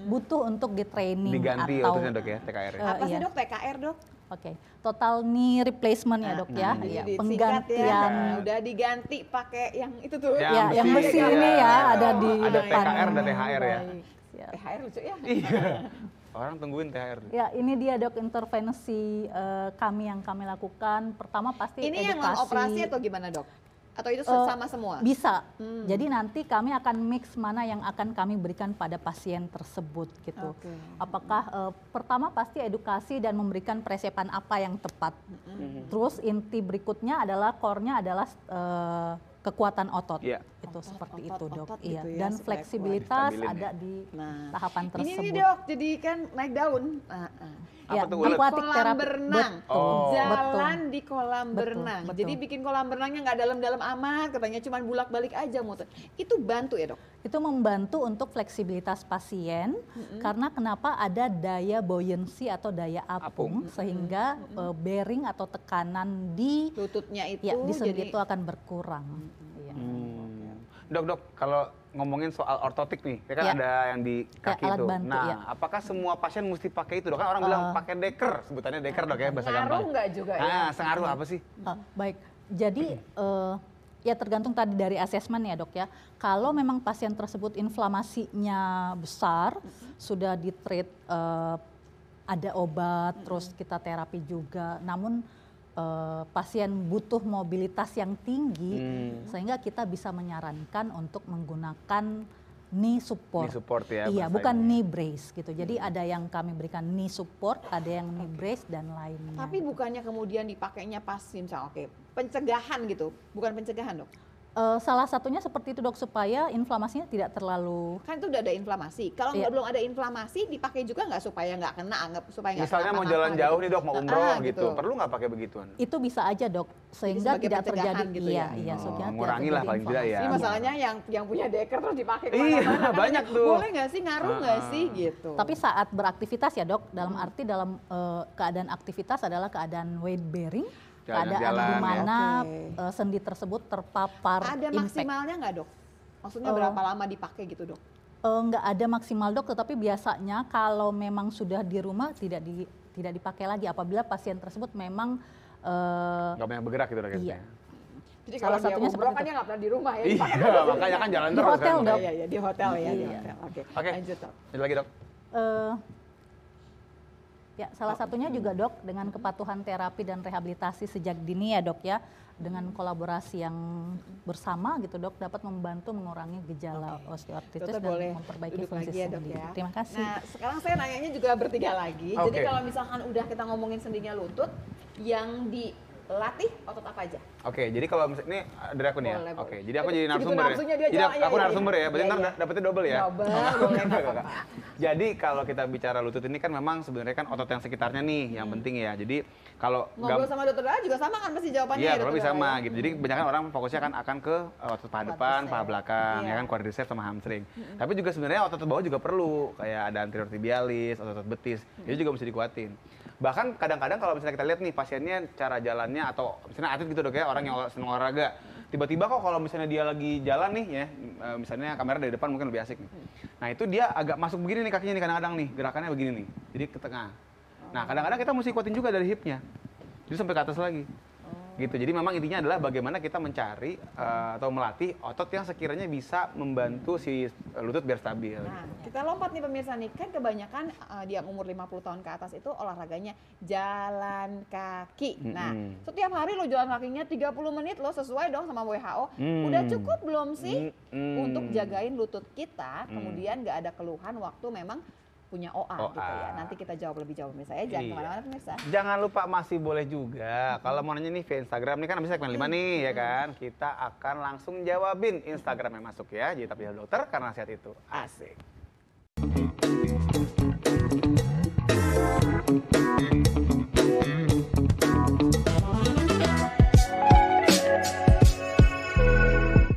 butuh untuk di training. Diganti atau dok ya TKR ya? Apa sih dok TKR dok? Oke, total knee replacement ya dok ya, penggantian. Udah diganti pakai yang itu tuh. Yang besi ini ya, ada di ada depan. TKR dan THR ya. THR lucu ya. Iya. Orang tungguin THR. Ya, ini dia dok intervensi kami yang kami lakukan. Pertama pasti ini edukasi. Yang non operasi atau gimana dok? Atau itu sama semua? Bisa. Jadi nanti kami akan mix mana yang akan kami berikan pada pasien tersebut gitu. Apakah pertama pasti edukasi dan memberikan persiapan apa yang tepat. Terus inti berikutnya adalah core-nya adalah kekuatan otot. Itu seperti itu dok. Iya. Gitu ya, dan fleksibilitas ada di tahapan tersebut. Ini dok, jadi kan naik daun. Ya, aquatic kolam berenang, jalan betul. di kolam berenang. Betul. Jadi bikin kolam berenangnya nggak dalam-dalam amat, katanya cuma bulak-balik aja muter. Itu bantu ya dok? Itu membantu untuk fleksibilitas pasien, karena kenapa ada daya buoyancy atau daya apung, sehingga bearing atau tekanan di lututnya itu, di sendi itu akan berkurang. Dok, kalau ngomongin soal ortotik nih, ya kan ada yang di kaki itu. Apakah semua pasien mesti pakai itu dok? Kan orang bilang pakai deker, sebutannya deker dok ya, bahasa gampang. Ngaruh nggak juga ya? Sengaruh apa sih? Baik, jadi ya tergantung tadi dari asesmen ya dok ya. Kalau memang pasien tersebut inflamasinya besar, sudah di-treat, ada obat, terus kita terapi juga, namun pasien butuh mobilitas yang tinggi, sehingga kita bisa menyarankan untuk menggunakan knee support. Knee support ya. Iya, bukan knee brace gitu. Jadi ada yang kami berikan knee support, ada yang knee brace dan lainnya. Tapi bukannya kemudian dipakainya pas misalnya pencegahan gitu, bukan pencegahan dok? Salah satunya seperti itu dok, supaya inflamasinya tidak terlalu. Kan itu udah ada inflamasi. Kalau belum ada inflamasi, dipakai juga nggak supaya nggak kena, supaya nggak. Misalnya mau jalan jauh nih dok, mau umroh gitu, perlu nggak pakai begituan? Itu bisa aja dok, sehingga tidak terjadi. Gitu mengurangi lah paling tidak ya. Ini masalahnya yang punya deker terus dipakai kemana-mana. Banyak tuh. Boleh nggak sih, ngaruh nggak sih gitu? Tapi saat beraktivitas ya dok, dalam arti dalam keadaan aktivitas adalah keadaan weight bearing. Keadaan di mana sendi tersebut terpapar impact. Ada maksimalnya nggak dok? Maksudnya berapa lama dipakai gitu dok? Nggak ada maksimal dok, tetapi biasanya kalau memang sudah di rumah tidak dipakai lagi apabila pasien tersebut memang nggak banyak bergerak gitu dok. Iya. Jadi salah satunya seperti itu. Kan nggak pernah di rumah ya? Iya, makanya kan jalan terus. Di hotel dok. Iya, di hotel ya. Oke, lanjut dok. Lanjut lagi dok. Ya, salah satunya juga dok dengan kepatuhan terapi dan rehabilitasi sejak dini ya dok ya, dengan kolaborasi yang bersama gitu dok, dapat membantu mengurangi gejala osteoartritis dan memperbaiki fungsi sendi. Terima kasih. Nah, sekarang saya nanyanya juga bertiga lagi. Jadi kalau misalkan udah kita ngomongin sendinya lutut, yang dilatih otot apa aja? Oke, jadi kalau misalnya ini dari aku nih ya. Oke, jadi aku jadi narasumber ya. Jadi aku narasumber ya, berarti ntar dapetnya double ya. Double. Jadi kalau kita bicara lutut ini kan memang sebenarnya kan otot yang sekitarnya nih yang penting ya. Jadi kalau ngobrol sama dokter Dara juga sama kan pasti jawabannya. Iya, kurang lebih sama gitu. Jadi kebanyakan orang fokusnya kan akan ke otot paha depan, paha belakang, ya kan quadriceps sama hamstring. Tapi juga sebenarnya otot bawah juga perlu, kayak ada anterior tibialis, otot betis. Itu juga mesti dikuatin. Bahkan kadang-kadang kalau misalnya kita lihat nih pasiennya cara jalannya atau misalnya atlet gitu dok ya, orang yang senang olahraga, tiba-tiba kok kalau misalnya dia lagi jalan nih ya, misalnya kamera dari depan mungkin lebih asik nih. Nah itu dia agak masuk begini nih kakinya nih kadang-kadang nih, gerakannya begini nih, jadi ke tengah. Nah kadang-kadang kita mesti kuatin juga dari hipnya, jadi sampai ke atas lagi. gitu. Jadi memang intinya adalah bagaimana kita mencari atau melatih otot yang sekiranya bisa membantu si lutut biar stabil. Nah, kita lompat nih pemirsa nih, kan kebanyakan di yang umur 50 tahun ke atas itu olahraganya jalan kaki. Nah, setiap hari lo jalan kakinya 30 menit lo sesuai dong sama WHO. Udah cukup belum sih untuk jagain lutut kita, kemudian nggak ada keluhan waktu memang punya OA gitu ya. Nanti kita jawab lebih jauh pemirsa ya. Jangan kemana-mana pemirsa. Jangan lupa masih boleh juga. Kalau mau nanya nih via Instagram nih kan bisa segmen 5 nih ya kan. Kita akan langsung jawabin Instagramnya masuk ya. Jadi tapi dokter karena sehat itu asik.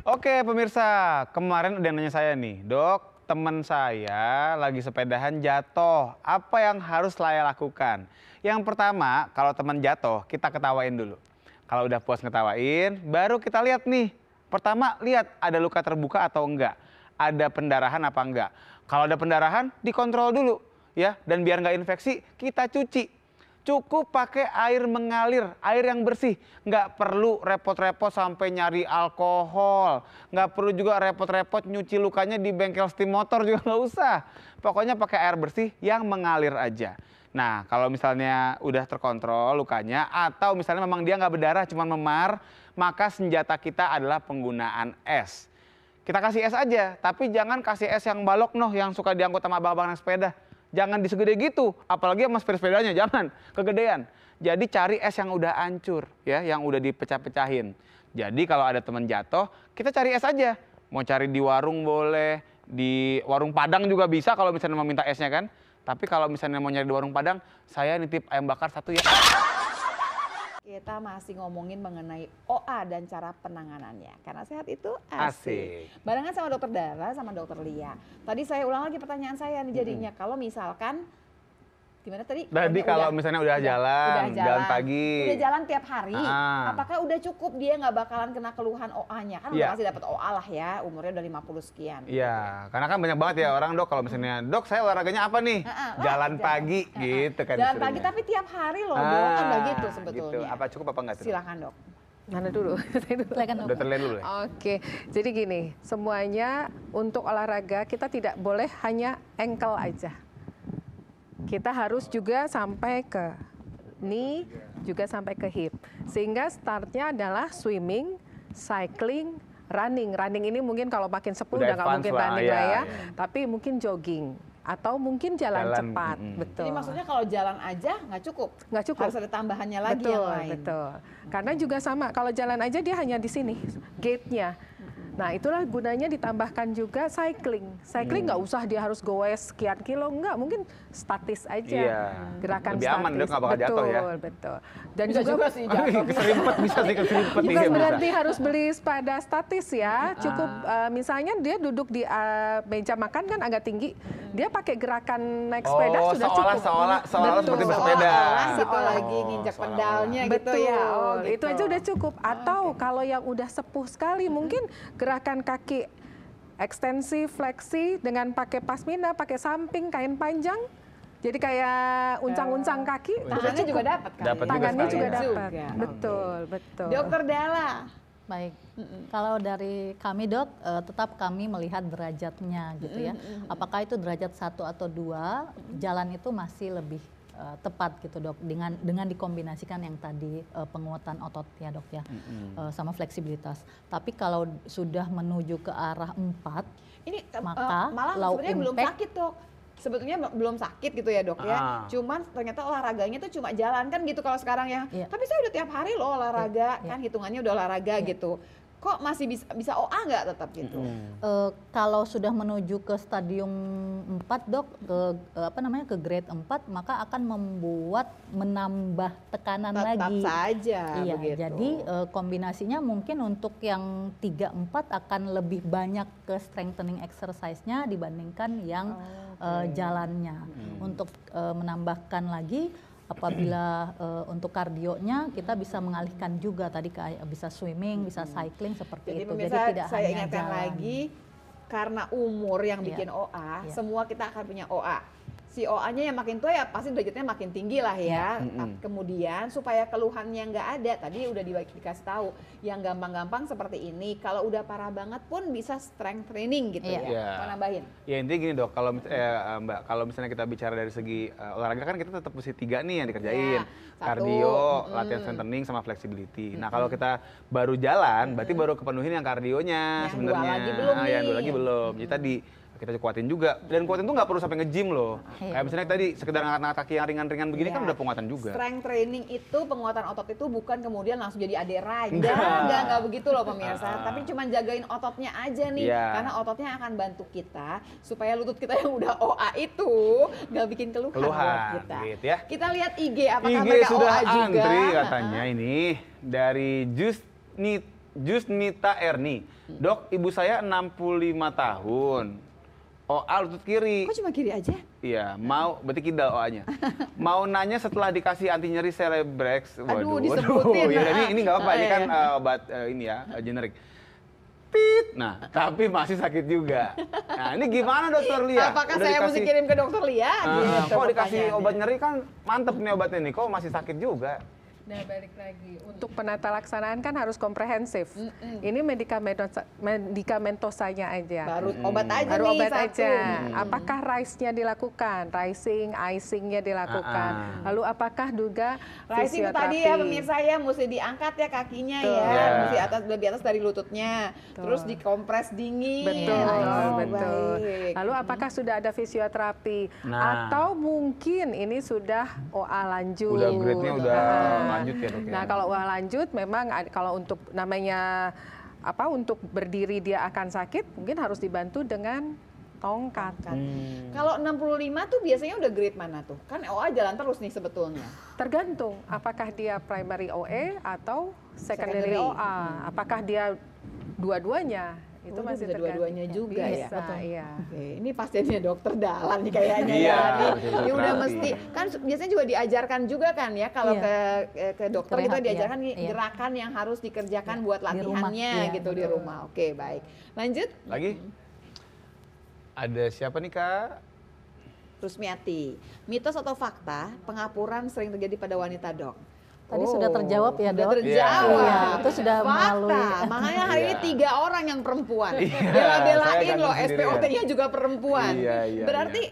Oke pemirsa, kemarin udah nanya saya nih, Dok, teman saya lagi sepedahan jatuh, apa yang harus saya lakukan? Yang pertama, kalau teman jatuh, kita ketawain dulu. Kalau udah puas ngetawain, baru kita lihat nih. Pertama, lihat ada luka terbuka atau enggak. Ada pendarahan apa enggak. Kalau ada pendarahan, dikontrol dulu. Ya, dan biar nggak infeksi, kita cuci. Cukup pakai air mengalir, air yang bersih. Nggak perlu repot-repot sampai nyari alkohol. Nggak perlu juga repot-repot nyuci lukanya di bengkel steam motor juga nggak usah. Pokoknya pakai air bersih yang mengalir aja. Nah, kalau misalnya udah terkontrol lukanya atau misalnya memang dia nggak berdarah cuma memar, maka senjata kita adalah penggunaan es. Kita kasih es aja, tapi jangan kasih es yang balok yang suka diangkut sama abang-abang naik sepeda. Jangan disegede gitu, apalagi sama sepedanya, jangan kegedean. Jadi cari es yang udah hancur, ya, yang udah dipecah-pecahin. Jadi kalau ada teman jatuh, kita cari es aja. Mau cari di warung boleh, di warung Padang juga bisa kalau misalnya mau minta esnya kan. Tapi kalau misalnya mau nyari di warung Padang, saya nitip ayam bakar 1 ya. Kita masih ngomongin mengenai OA dan cara penanganannya. Karena sehat itu asik. Barengan sama dokter Dara, sama dokter Lia. Tadi saya ulang lagi pertanyaan saya nih jadinya. Kalau misalkan, gimana tadi? Tadi kalau misalnya udah jalan pagi. Udah jalan tiap hari, apakah udah cukup dia nggak bakalan kena keluhan OA-nya? Kan udah pasti dapat OA lah ya, umurnya udah 50 sekian. Iya, karena kan banyak banget ya orang, Dok, kalau misalnya, Dok saya olahraganya apa nih? Jalan pagi gitu kan. Jalan pagi tapi tiap hari loh, Dok, kan udah gitu sebetulnya. Gitu. Apa cukup apa enggak? Silakan, Dok. Mana dulu? Dokter Lia dulu ya. Oke, jadi gini, semuanya untuk olahraga kita tidak boleh hanya ankle aja. Kita harus juga sampai ke knee, juga sampai ke hip. Sehingga startnya adalah swimming, cycling, running. Running ini mungkin kalau makin sepuh udah nggak mungkin running lah ya. Tapi mungkin jogging. Atau mungkin jalan cepat, betul. Jadi maksudnya kalau jalan aja nggak cukup? Nggak cukup. Harus ada tambahannya lagi yang lain. Betul, karena juga sama, kalau jalan aja dia hanya di sini, gate-nya. Nah itulah gunanya ditambahkan juga cycling. Cycling nggak usah dia harus goes sekian kilo, enggak, mungkin statis aja. Gerakan lebih statis. aman, nggak bakal jatuh ya. Betul. Dan bisa juga sih jatuh. Keserimpet bisa sih, keserimpet. Bukan berarti harus beli sepeda statis ya. Cukup misalnya dia duduk di meja makan kan agak tinggi. Dia pakai gerakan naik sepeda sudah cukup. Seolah seperti bersepeda. Gitu lagi nginjak pedalnya gitu ya. Gitu. Itu aja udah cukup. Atau kalau yang udah sepuh sekali mungkin gerakan kaki ekstensi, fleksi dengan pakai pasmina, pakai samping, kain panjang. Jadi kayak uncang-uncang kaki. Tangannya juga dapat kan? Tangannya juga dapat. Betul. Dokter Dala. Baik, kalau dari kami dok, tetap kami melihat derajatnya gitu ya. Apakah itu derajat 1 atau 2, jalan itu masih lebih tepat gitu dok, dengan dikombinasikan yang tadi penguatan otot ya dok ya, sama fleksibilitas. Tapi kalau sudah menuju ke arah 4, ini maka malah sebenarnya belum sakit dok. Sebetulnya belum sakit gitu ya dok ya. Cuman ternyata olahraganya tuh cuma jalan kan gitu kalau sekarang ya. Tapi saya udah tiap hari loh olahraga, kan hitungannya udah olahraga gitu. Kok masih bisa OA nggak tetap gitu? Kalau sudah menuju ke stadium 4 dok, ke grade 4, maka akan menambah tekanan tetap lagi. Tetap saja. Iya, begitu. jadi kombinasinya mungkin untuk yang 3-4 akan lebih banyak ke strengthening exercise-nya dibandingkan yang jalannya. Untuk menambahkan lagi, apabila untuk kardionya kita bisa mengalihkan juga tadi bisa swimming, bisa cycling seperti itu. Jadi tidak saya hanya ingatkan jalan lagi, karena umur yang bikin OA, semua kita akan punya OA. si OA-nya yang makin tua ya pasti derajatnya makin tinggi lah ya. Kemudian supaya keluhannya nggak ada, tadi udah dikasih tahu, yang gampang-gampang seperti ini. Kalau udah parah banget pun bisa strength training gitu ya. Mau nambahin? Ya intinya gini dok, kalau Mbak, kalau misalnya kita bicara dari segi olahraga kan kita tetap mesti 3 nih yang dikerjain. Kardio, latihan strengthening sama flexibility. Nah kalau kita baru jalan, berarti baru kepenuhin yang kardionya sebenarnya. Yang 2 lagi belum. Jadi tadi kita kuatin juga, dan kuatin tuh nggak perlu sampai nge-gym loh. Kayak misalnya tadi sekedar ngangkat kaki yang ringan-ringan begini kan udah penguatan juga. Strength training itu, penguatan otot itu bukan kemudian langsung jadi Ade Raja, nggak begitu loh pemirsa. Tapi cuma jagain ototnya aja nih, karena ototnya akan bantu kita supaya lutut kita yang udah OA itu nggak bikin keluhan buat kita. Gitu ya. Kita lihat IG, apakah IG mereka sudah OA juga? antri katanya ini dari Jusnita Erni. Dok, ibu saya 65 tahun. OA lutut kiri. Kok cuma kiri aja? Iya, berarti kidal OA-nya. Mau nanya setelah dikasih anti nyeri Celebrex. Aduh, disebutin. Ya, ini nggak apa-apa, ini kan obat ini ya, generik. Pit. Nah, tapi masih sakit juga. Nah, ini gimana dokter Lia? Apakah saya mesti kirim ke dokter Lia? Gitu, kok dikasih obat nyeri kan mantep nih obatnya nih, kok masih sakit juga? Nah, balik lagi. Untuk penata laksanaan kan harus komprehensif. Ini medikamentosanya aja. Baru obat aja Baru nih obat satu. aja. Apakah rise-nya dilakukan? Rising, icing-nya dilakukan. Lalu apakah juga rising itu tadi ya pemirsa ya, mesti diangkat ya kakinya ya. Mesti lebih atas dari lututnya. Terus dikompres dingin. Betul. Lalu apakah sudah ada fisioterapi? Atau mungkin ini sudah OA lanjut. Udah grade-nya udah lanjut ya dok ya. Nah kalau OA lanjut memang kalau untuk namanya untuk berdiri dia akan sakit, mungkin harus dibantu dengan tongkat. Kalau 65 tuh biasanya udah grade mana tuh? Kan OA jalan terus nih sebetulnya. Tergantung apakah dia primary OA atau secondary OA. Apakah dia dua-duanya? Itu masih bisa dua-duanya juga ya. Iya. Oke, ini pasiennya dokter dalam nih kayaknya ya. Ini udah mesti kan biasanya juga diajarkan juga kan ya kalau ke dokter kita diajarkan gerakan yang harus dikerjakan buat latihannya gitu di rumah. Oke, baik. Lanjut. Lagi? Ada siapa nih Kak? Rusmiati. Mitos atau fakta pengapuran sering terjadi pada wanita, Dok? Tadi sudah terjawab ya, Dok? Sudah terjawab. Iya, itu sudah melalui. Makanya hari ini 3 orang yang perempuan. Bela-belain loh, SPOT-nya juga perempuan. Berarti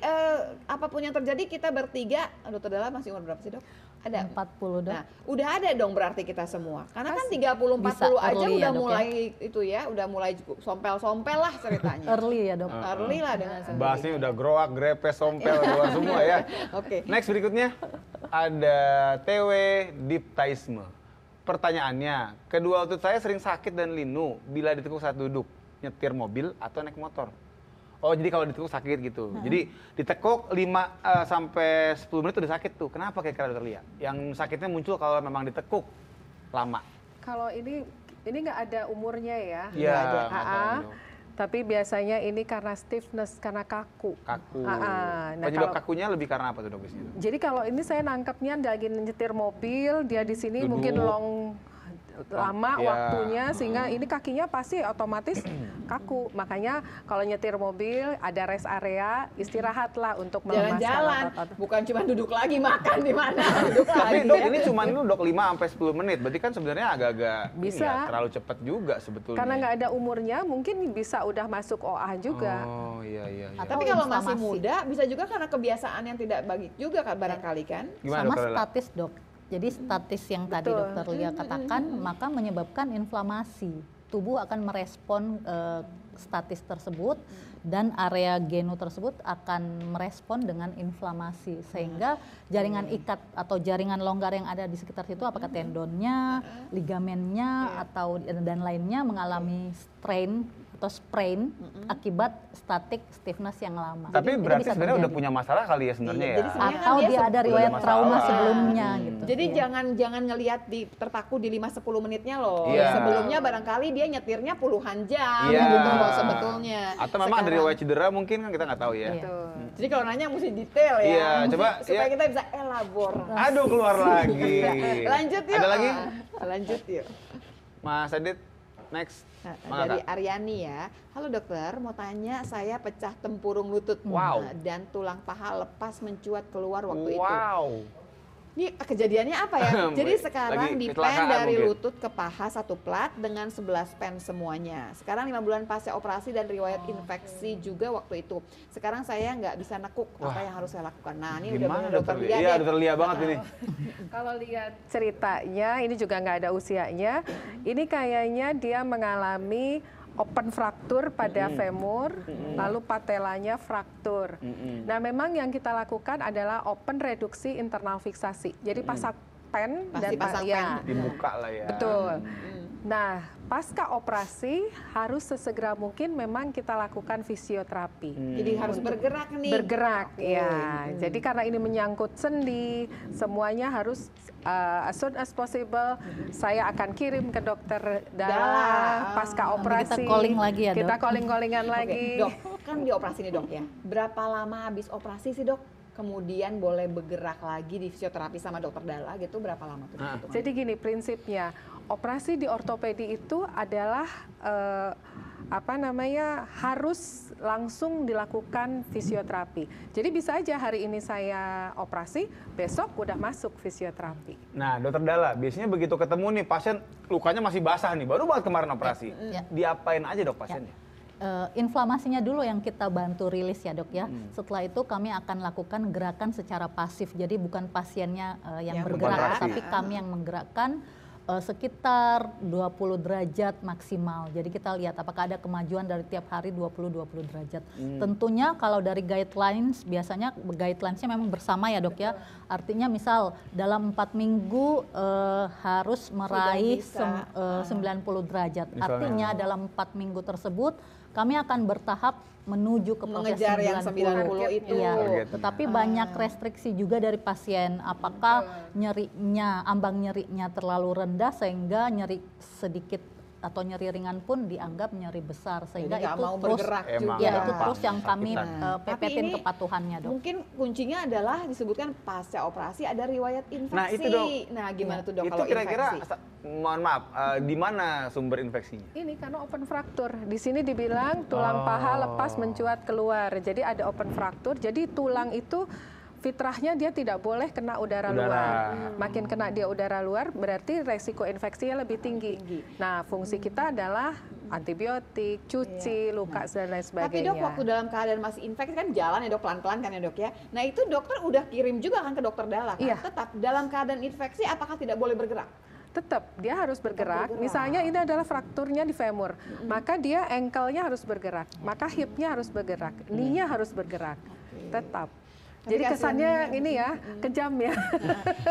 apapun yang terjadi kita bertiga, Dokter Dalla masih umur berapa sih, Dok? Ada 40, Dok. Nah, udah ada dong berarti kita semua. Karena kan 30-40 aja udah mulai itu ya, udah mulai sompel-sompel lah ceritanya. Early ya, Dok? Early lah dengan sendiri. Bahasnya udah groak, grepes, sompel, keluar semua ya. Oke. Next berikutnya ada TW diptaisme. Pertanyaannya, kedua lutut saya sering sakit dan linu bila ditekuk saat duduk, nyetir mobil atau naik motor. Oh, jadi kalau ditekuk sakit gitu. Jadi ditekuk 5 sampai 10 menit udah sakit tuh. Kenapa kira-kira dokter Lia? Yang sakitnya muncul kalau memang ditekuk lama. Kalau ini nggak ada umurnya ya. Iya. Tapi biasanya ini karena stiffness, karena kaku. Nah, penyebab kakunya lebih karena apa tuh dok? Jadi kalau ini saya nangkepnya lagi nyetir mobil, dia di sini mungkin lama waktunya sehingga ini kakinya pasti otomatis kaku. Makanya kalau nyetir mobil ada rest area, istirahatlah untuk melemaskan jalan-jalan, bukan cuma duduk lagi makan di mana. Tapi dok ini cuma dok 5 sampai 10 menit. Berarti kan sebenarnya agak-agak bisa terlalu cepat juga sebetulnya. Karena nggak ada umurnya, mungkin bisa udah masuk OA juga. Oh iya. Tapi kalau masih muda bisa juga karena kebiasaan yang tidak baik juga kan barangkali kan. Sama statis, Dok. Jadi statis yang tadi Dokter Lia katakan, maka menyebabkan inflamasi. Tubuh akan merespon statis tersebut dan area genu tersebut akan merespon dengan inflamasi. Sehingga jaringan ikat atau jaringan longgar yang ada di sekitar situ, apakah tendonnya, ligamennya, atau dan lainnya mengalami strain atau sprain akibat static stiffness yang lama. Tapi berarti sebenarnya udah punya masalah kali ya sebenarnya ya. Atau dia ada riwayat trauma sebelumnya gitu. Jadi jangan ngelihat terpaku di 5-10 menitnya loh. Sebelumnya barangkali dia nyetirnya puluhan jam gitu loh sebetulnya. Atau memang ada riwayat cedera mungkin kan kita nggak tahu ya. Jadi kalau nanya mesti detail ya. Iya, coba supaya kita bisa elaborasi. Aduh keluar lagi. Lanjut yuk. Ada lagi? Lanjut yuk. Mas Adit. next. Dari Aryani ya. Halo dokter, mau tanya, saya pecah tempurung lutut dan tulang paha lepas mencuat keluar waktu itu. Ini kejadiannya apa ya? Jadi sekarang dipen dari lutut ke paha 1 plat dengan 11 pen semuanya. Sekarang 5 bulan pasca operasi dan riwayat infeksi juga waktu itu. Sekarang saya nggak bisa nekuk. Apa yang harus saya lakukan? Nah ini udah benar dokter Lia. Iya dokter Lia banget ini. Kalau lihat ceritanya, ini juga nggak ada usianya. Ini kayaknya dia mengalami open fraktur pada femur, lalu patelanya fraktur. Nah, memang yang kita lakukan adalah open reduksi internal fiksasi. Jadi pasang pen dan pasang pen dibuka lah ya. Betul. Nah, pasca operasi harus sesegera mungkin memang kita lakukan fisioterapi. Jadi harus bergerak nih. Bergerak, ya. Jadi karena ini menyangkut sendi, semuanya harus as soon as possible. Saya akan kirim ke dokter Dala pasca operasi. Kita calling lagi ya, Dok. Kita calling-callingan lagi. Dok, kan di operasi nih dok ya. Berapa lama habis operasi sih dok? Kemudian boleh bergerak lagi di fisioterapi sama dokter Dala gitu, berapa lama tuh? Jadi gini prinsipnya, operasi di ortopedi itu adalah harus langsung dilakukan fisioterapi. Jadi bisa aja hari ini saya operasi, besok udah masuk fisioterapi. Nah dokter Dala, biasanya begitu ketemu nih pasien lukanya masih basah nih, baru banget kemarin operasi. Diapain aja dok pasiennya? Inflamasinya dulu yang kita bantu rilis ya dok ya. Setelah itu kami akan lakukan gerakan secara pasif. Jadi bukan pasiennya yang bergerak, tapi kami yang menggerakkan sekitar 20 derajat maksimal. Jadi kita lihat apakah ada kemajuan dari tiap hari 20 derajat. Tentunya kalau dari guidelines, biasanya guidelines-nya memang bersama ya dok ya. Artinya misal dalam 4 minggu harus meraih 90 derajat. Misalnya. Artinya dalam 4 minggu tersebut kami akan bertahap menuju ke proses mengejar yang 90 itu. Iya, tetapi banyak restriksi juga dari pasien. Apakah nyerinya, ambang nyerinya terlalu rendah sehingga nyeri sedikit atau nyeri ringan pun dianggap nyeri besar, sehingga jadi itu mau terus bergerak juga. Ya, itu terus yang kami pepetin kepatuhannya dok. Mungkin kuncinya adalah disebutkan pasca operasi ada riwayat infeksi. Nah itu dok. Nah gimana tuh dok itu kalau kira-kira, infeksi? mohon maaf, di mana sumber infeksinya? Ini karena open fraktur. Di sini dibilang tulang paha lepas mencuat keluar. Jadi ada open fraktur. Jadi tulang itu fitrahnya dia tidak boleh kena udara luar. Makin kena dia udara luar berarti resiko infeksinya lebih tinggi. Nah, fungsi kita adalah antibiotik, cuci, luka dan lain sebagainya. Tapi dok waktu dalam keadaan masih infeksi kan jalan ya dok, pelan-pelan kan ya dok ya. Nah itu dokter udah kirim juga kan ke dokter Dala kan? Iya. Tetap dalam keadaan infeksi apakah tidak boleh bergerak? Tetap dia harus bergerak. Misalnya ini adalah frakturnya di femur, maka dia ankle-nya harus bergerak, maka hip-nya harus bergerak, knee-nya harus bergerak. Tetap. Jadi kesannya ini ya, kejam ya.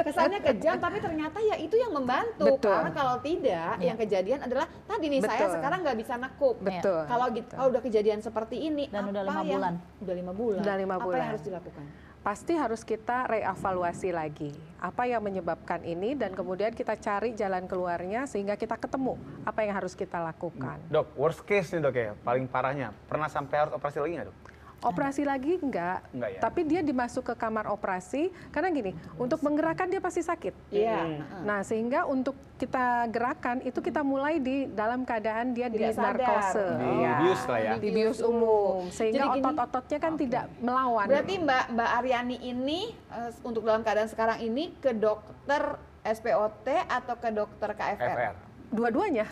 Kesannya kejam, tapi ternyata ya itu yang membantu. Betul. Karena kalau tidak, yang kejadian adalah tadi nih saya sekarang nggak bisa nekuk. Betul. Kalau udah kejadian seperti ini, Dan udah 5 bulan. Udah 5 bulan. Udah 5 Apa bulan. yang harus dilakukan? Pasti harus kita reevaluasi lagi. Apa yang menyebabkan ini dan kemudian kita cari jalan keluarnya sehingga kita ketemu apa yang harus kita lakukan. Dok, worst case nih dok ya, paling parahnya. Pernah sampai harus operasi lagi nggak dok? Operasi lagi enggak ya? Tapi dia dimasuk ke kamar operasi karena gini, untuk menggerakkan dia pasti sakit. Iya. Nah, sehingga untuk kita gerakan itu kita mulai di dalam keadaan dia Tidak di narkose. Dibius lah ya. Dibius umum, sehingga Jadi gini, otot-ototnya kan tidak melawan. Berarti Mbak Aryani ini untuk dalam keadaan sekarang ini ke dokter SPOT atau ke dokter KFR? Dua-duanya.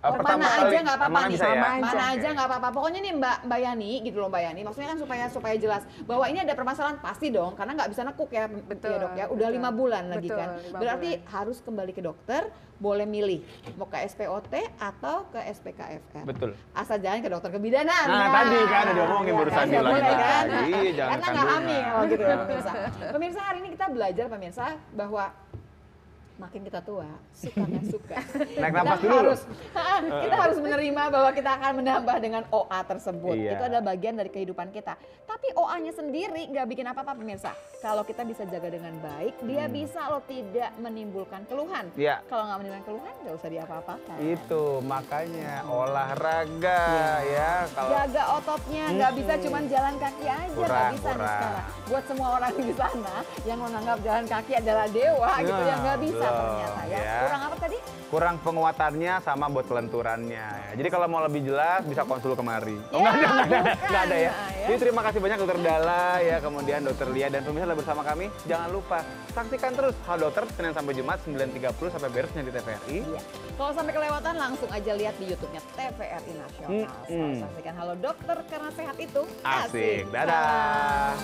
Mana aja nggak apa-apa nih, Mana aja nggak apa-apa. Pokoknya nih Mbak Yani gitu loh Mbak Yani. Maksudnya kan supaya jelas bahwa ini ada permasalahan pasti dong, karena nggak bisa nekuk ya, Betul, ya dok ya. Udah 5 bulan lagi betul, kan. 5 Berarti bulan. harus kembali ke dokter, boleh milih mau ke SPOT atau ke SPKFR. Betul. Asal jangan ke dokter kebidanan. Nah, tadi kan udah diomongin barusan ya, lagi boleh kan? tadi, jangan Karena nggak kandungan. hamil gitu ya pemirsa. Pemirsa hari ini kita belajar pemirsa bahwa makin kita tua, suka nggak suka. Naik nafas dulu. Kita harus menerima bahwa kita akan menambah dengan OA tersebut. Iya. Itu adalah bagian dari kehidupan kita. Tapi OA-nya sendiri nggak bikin apa-apa pemirsa. Kalau kita bisa jaga dengan baik, dia bisa loh tidak menimbulkan keluhan. Iya. Kalau nggak menimbulkan keluhan, nggak usah diapa-apakan. Itu makanya olahraga ya. Kalau Jaga ototnya, nggak bisa cuma jalan kaki aja, nggak bisa nih sekarang. Buat semua orang di sana yang menganggap jalan kaki adalah dewa gitu ya, nggak bisa ternyata ya. Kurang apa tadi? Kurang penguatannya sama buat kelenturannya. Jadi kalau mau lebih jelas bisa konsul kemari. Nggak ada ya. Jadi terima kasih banyak Dokter Dalla ya, kemudian Dokter Lia dan pemirsa telah bersama kami. Jangan lupa saksikan terus Halo Dokter Senin sampai Jumat 9.30 sampai beresnya di TVRI. Iya. Kalau sampai kelewatan langsung aja lihat di YouTube-nya TVRI Nasional. Saksikan Halo Dokter karena sehat itu asik. Dadah.